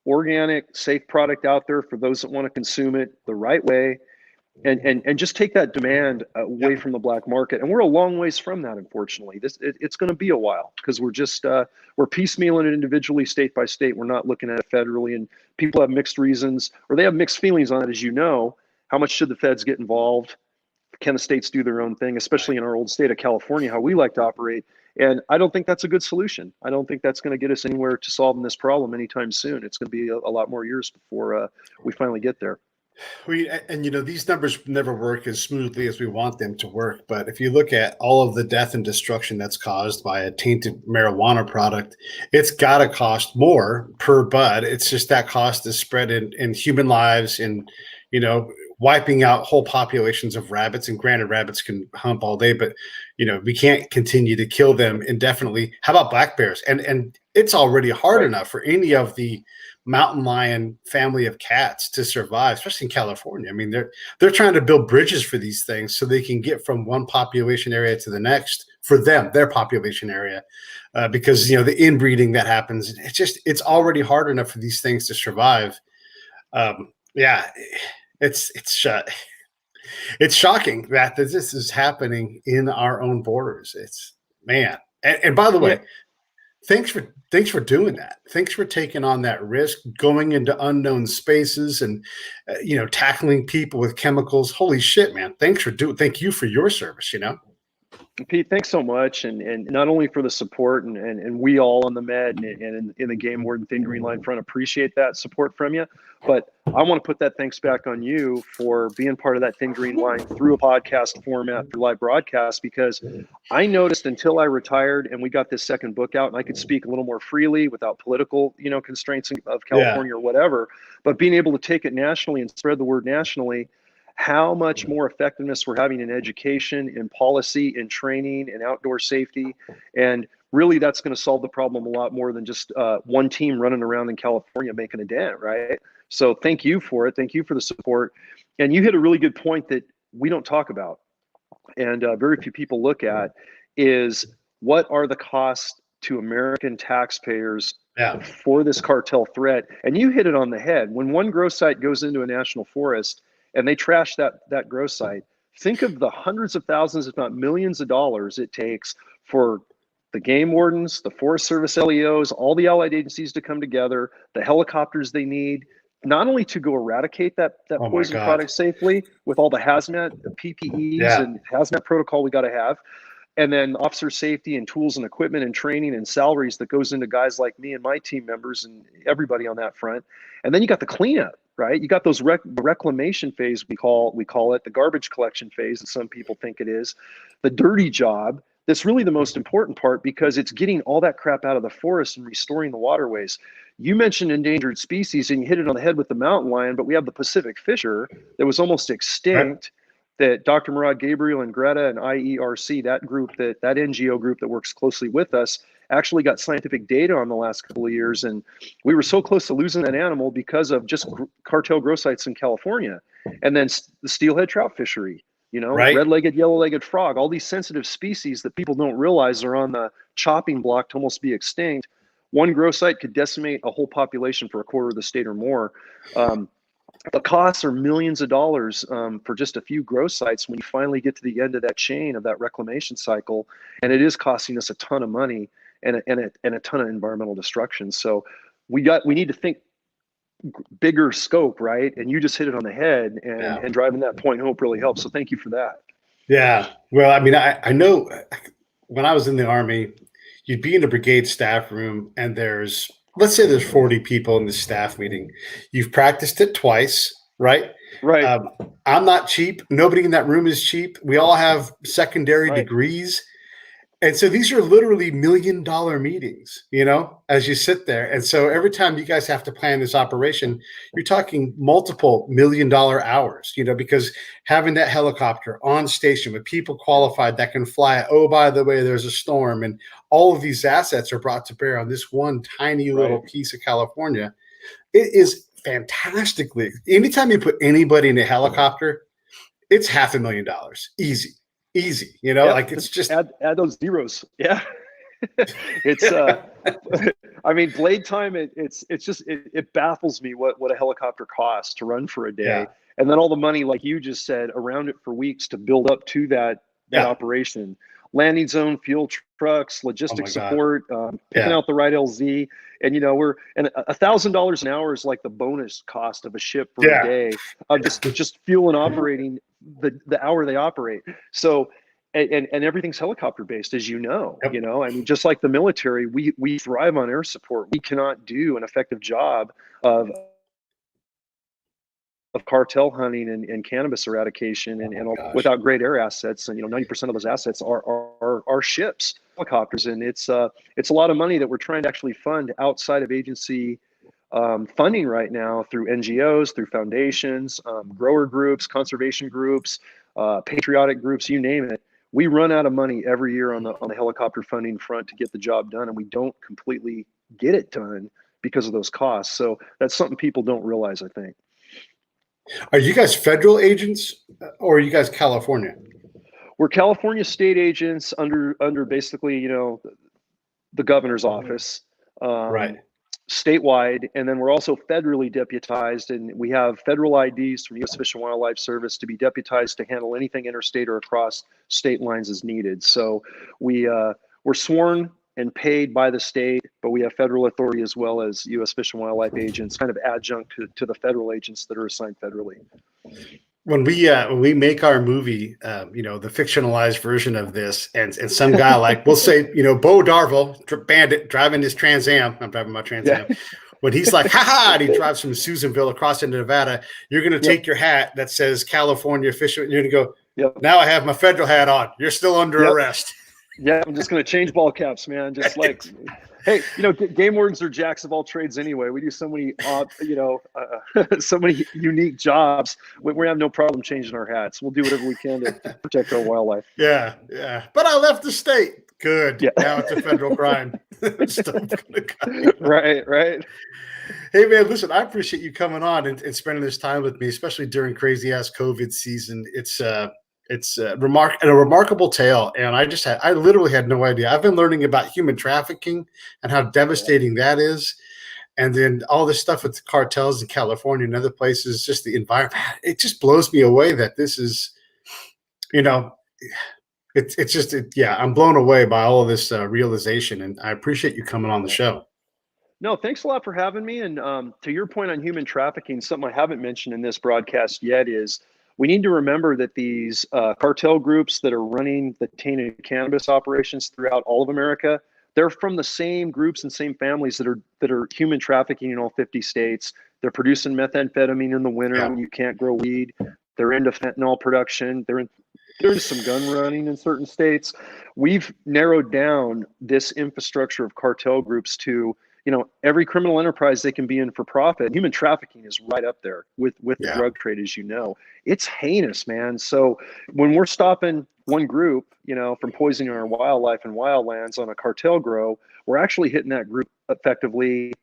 organic, safe product out there for those that want to consume it the right way. And just take that demand away from the black market. And we're a long ways from that, unfortunately. It's going to be a while because we're piecemealing it individually, state by state. We're not looking at it federally, and people have mixed reasons or they have mixed feelings on it. As you know, how much should the feds get involved? Can the states do their own thing, especially in our old state of California, how we like to operate? And I don't think that's a good solution. I don't think that's going to get us anywhere to solving this problem anytime soon. It's going to be a lot more years before we finally get there. These numbers never work as smoothly as we want them to work. But if you look at all of the death and destruction that's caused by a tainted marijuana product, it's got to cost more per bud. It's just that cost is spread in human lives and, wiping out whole populations of rabbits. And granted, rabbits can hump all day, but, we can't continue to kill them indefinitely. How about black bears? And it's already hard enough for any of the mountain lion family of cats to survive, especially in California. I mean, they're trying to build bridges for these things so they can get from one population area to the next for them, their population area, because the inbreeding that happens. It's already hard enough for these things to survive. It's shocking that this is happening in our own borders. It's man. And by the way, thanks for doing that. Thanks for taking on that risk, going into unknown spaces, and tackling people with chemicals. Holy shit, man! Thank you for your service. Pete, thanks so much, and not only for the support, and we all on the Med and in the Game Warden Thin Green Line front appreciate that support from you, but I want to put that thanks back on you for being part of that Thin Green Line through a podcast format, through live broadcast, because I noticed until I retired and we got this second book out and I could speak a little more freely without political, constraints of California or whatever, but being able to take it nationally and spread the word nationally, how much more effectiveness we're having in education, in policy, in training, in outdoor safety. And really that's going to solve the problem a lot more than just one team running around in California making a dent, right? So thank you for it. Thank you for the support. And you hit a really good point that we don't talk about, and very few people look at, is what are the costs to American taxpayers for this cartel threat? And you hit it on the head. When one grow site goes into a national forest and they trash that grow site, think of the hundreds of thousands, if not millions of dollars it takes for the game wardens, the Forest Service LEOs, all the allied agencies to come together, the helicopters they need, not only to go eradicate that poison product safely with all the hazmat, the PPEs and hazmat protocol we got to have, and then officer safety and tools and equipment and training and salaries that goes into guys like me and my team members and everybody on that front. And then you got the cleanup, right? You got those the reclamation phase, we call it the garbage collection phase, that some people think it is, the dirty job. That's really the most important part, because it's getting all that crap out of the forest and restoring the waterways. You mentioned endangered species and you hit it on the head with the mountain lion, but we have the Pacific fisher that was almost extinct, that Dr. Murad Gabriel and Greta and IERC, that group, that NGO group that works closely with us, actually got scientific data on the last couple of years. And we were so close to losing that animal because of just cartel grow sites in California. And then the steelhead trout fishery, red-legged, yellow-legged frog, all these sensitive species that people don't realize are on the chopping block to almost be extinct. One grow site could decimate a whole population for a quarter of the state or more. The costs are millions of dollars for just a few grow sites when you finally get to the end of that chain of that reclamation cycle, and it is costing us a ton of money and a ton of environmental destruction. So we need to think bigger scope, right? And you just hit it on the head, and driving that point home really helps. So thank you for that. Yeah. Well, I mean, I know when I was in the Army, you'd be in a brigade staff room and let's say there's 40 people in the staff meeting. You've practiced it twice, right? Right. I'm not cheap. Nobody in that room is cheap. We all have secondary degrees. And so these are literally $1 million meetings, as you sit there. And so every time you guys have to plan this operation, you're talking multiple $1 million hours, because having that helicopter on station with people qualified that can fly, oh, by the way, there's a storm, and all of these assets are brought to bear on this one tiny little piece of California. It is fantastically. Anytime you put anybody in a helicopter, it's $500,000. Easy, like it's just add those zeros. Yeah. It's I mean, blade time, it baffles me what a helicopter costs to run for a day, and then all the money, like you just said, around it for weeks to build up to that operation, landing zone, fuel trucks, logistics support, picking out the right LZ. And we're $1,000 an hour is like the bonus cost of a ship for a day of just fuel and operating the hour they operate. So and everything's helicopter based, as I mean, just like the military, we thrive on air support. We cannot do an effective job of cartel hunting and cannabis eradication and without great air assets. And 90% of those assets are ships, helicopters, and it's a lot of money that we're trying to actually fund outside of agency funding right now through NGOs, through foundations, grower groups, conservation groups, patriotic groups, you name it. We run out of money every year on the helicopter funding front to get the job done, and we don't completely get it done because of those costs. So that's something people don't realize, I think. Are you guys federal agents, or are you guys California? We're California state agents under basically, the governor's office, statewide, and then we're also federally deputized, and we have federal IDs from U.S. Fish and Wildlife Service to be deputized to handle anything interstate or across state lines as needed. So we're sworn and paid by the state, but we have federal authority as well as U.S. Fish and Wildlife agents, kind of adjunct to the federal agents that are assigned federally. When we make our movie, the fictionalized version of this, and some guy like we'll say, Bo Darville, bandit, driving his Trans Am. I'm driving my Trans Am. Yeah. When he's like, ha ha, and he drives from Susanville across into Nevada, you're going to take your hat that says California Fish, and you're going to go, Yep. now I have my federal hat on. You're still under arrest. Yeah, I'm just going to change ball caps, man. Just like, hey, game wardens are jacks of all trades anyway. We do so many, so many unique jobs. We have no problem changing our hats. We'll do whatever we can to protect our wildlife. Yeah. But I left the state. Good. Yeah. Now it's a federal crime. Right. Hey man, listen, I appreciate you coming on and spending this time with me, especially during crazy ass COVID season. It's a remarkable tale, and I literally had no idea. I've been learning about human trafficking and how devastating that is, and then all this stuff with the cartels in California and other places. Just the environment, it just blows me away that this is, I'm blown away by all of this realization, and I appreciate you coming on the show. No, thanks a lot for having me. And to your point on human trafficking, something I haven't mentioned in this broadcast yet is we need to remember that these cartel groups that are running the tainted cannabis operations throughout all of America, they're from the same groups and same families that are human trafficking in all 50 states. They're producing methamphetamine in the winter when you can't grow weed. They're into fentanyl production. There's some gun running in certain states. We've narrowed down this infrastructure of cartel groups to every criminal enterprise they can be in for profit. Human trafficking is right up there with the drug trade, as you know. It's heinous, man. So when we're stopping one group, from poisoning our wildlife and wildlands on a cartel grow, we're actually hitting that group effectively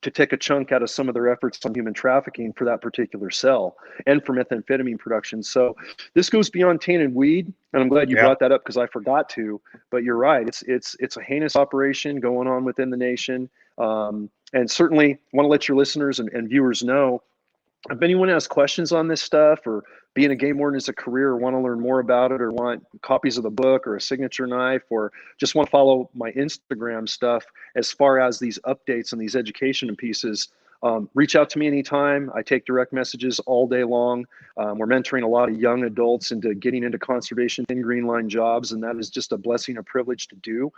to take a chunk out of some of their efforts on human trafficking for that particular cell and for methamphetamine production. So this goes beyond tainted weed, and I'm glad you brought that up because I forgot to. But you're right; it's a heinous operation going on within the nation, and certainly want to let your listeners and viewers know if anyone has questions on this stuff, or being a game warden is a career, or want to learn more about it, or want copies of the book or a signature knife, or just want to follow my Instagram stuff as far as these updates and these education pieces, reach out to me anytime. I take direct messages all day long. We're mentoring a lot of young adults into getting into conservation in green line jobs, and that is just a blessing, a privilege to do.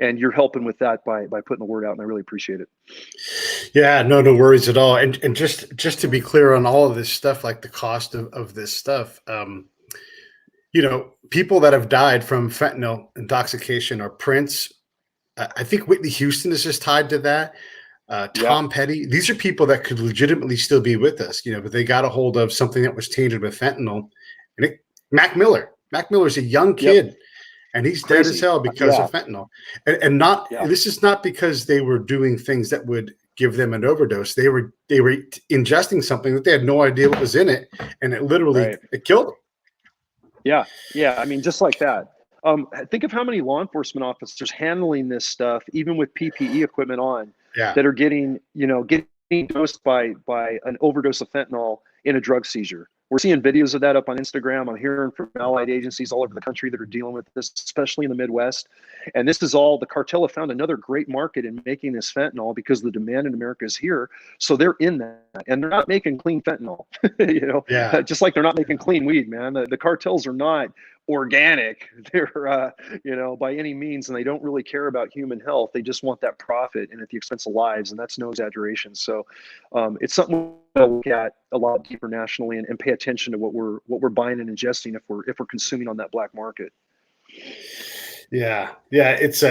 And you're helping with that by putting the word out, and I really appreciate it. Yeah, no worries at all. And just to be clear on all of this stuff, like the cost of this stuff, people that have died from fentanyl intoxication are Prince. I think Whitney Houston is just tied to that. Tom Petty. These are people that could legitimately still be with us, but they got a hold of something that was tainted with fentanyl. And Mac Miller's a young kid. And he's dead as hell because of fentanyl. And this is not because they were doing things that would give them an overdose. They were ingesting something that they had no idea what was in it, and it literally it killed them. Yeah. I mean, just like that. Think of how many law enforcement officers handling this stuff, even with PPE equipment on, that are getting dosed by an overdose of fentanyl in a drug seizure. We're seeing videos of that up on Instagram. I'm hearing from allied agencies all over the country that are dealing with this, especially in the Midwest. And this is all, the cartel have found another great market in making this fentanyl because the demand in America is here. So they're in that, and they're not making clean fentanyl, just like they're not making clean weed, man. The cartels are not organic. They're, by any means, and they don't really care about human health. They just want that profit, and at the expense of lives, and that's no exaggeration. So it's something to look at a lot deeper nationally and pay attention to what we're buying and ingesting if we're consuming on that black market. Yeah, it's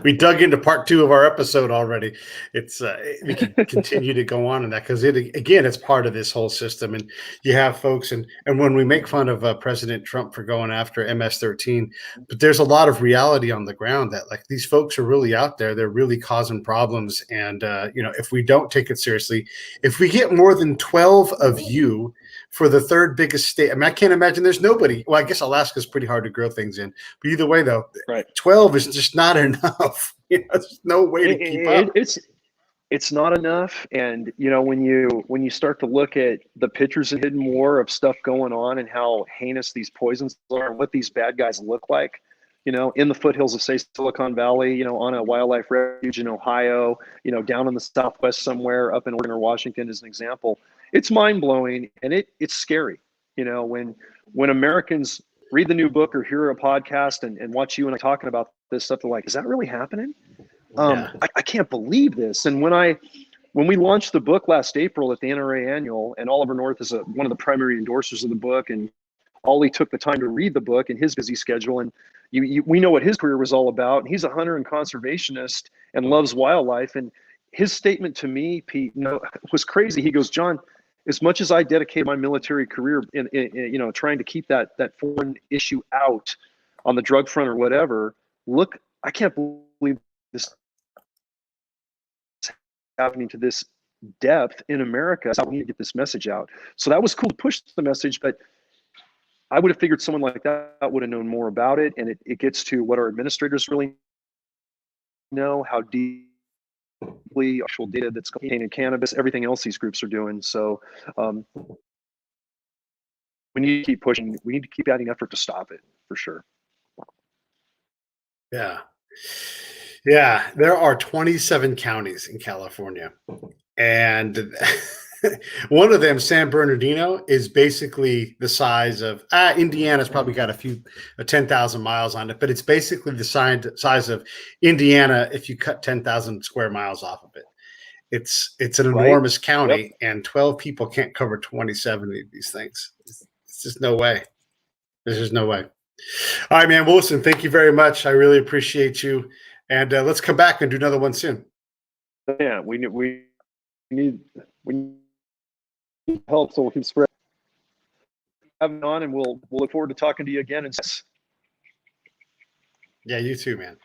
we dug into part 2 of our episode already. It's we can continue to go on in that because it's part of this whole system. And you have folks, and when we make fun of President Trump for going after MS-13, but there's a lot of reality on the ground that like these folks are really out there. They're really causing problems, and if we don't take it seriously, if we get more than 12 of you for the third biggest state. I mean, I can't imagine there's nobody. Well, I guess Alaska's pretty hard to grow things in. But either way, though, 12 is just not enough. There's no way to keep up. It's not enough. And, when you start to look at the pictures of hidden war of stuff going on and how heinous these poisons are and what these bad guys look like, in the foothills of, say, Silicon Valley, on a wildlife refuge in Ohio, down in the Southwest somewhere, up in Oregon or Washington, as an example. It's mind blowing, and it's scary. When Americans read the new book or hear a podcast and watch you and I talking about this stuff, they're like, "Is that really happening? Yeah. I can't believe this." And when we launched the book last April at the NRA annual, and Oliver North is one of the primary endorsers of the book, and Ollie took the time to read the book in his busy schedule, and we know what his career was all about. He's a hunter and conservationist and loves wildlife. And his statement to me, Pete, was crazy. He goes, "John, as much as I dedicated my military career in trying to keep that foreign issue out on the drug front or whatever, look, I can't believe this is happening to this depth in America. So we need to get this message out." So that was cool to push the message, but I would have figured someone like that would have known more about it. And it gets to what our administrators really know, how deeply actual data that's contained in cannabis, everything else these groups are doing. So we need to keep pushing. We need to keep adding effort to stop it, for sure. Yeah. Yeah. There are 27 counties in California. And one of them, San Bernardino, is basically the size of Indiana's probably got 10,000 miles on it, but it's basically the size of Indiana if you cut 10,000 square miles off of it. It's an enormous county, and 12 people can't cover 27 of these things. It's just no way. There's just no way. All right, man. Well, listen, thank you very much. I really appreciate you. And let's come back and do another one soon. Yeah, we need help, so we'll keep spreading. Having on, and we'll look forward to talking to you again. Yeah, you too, man.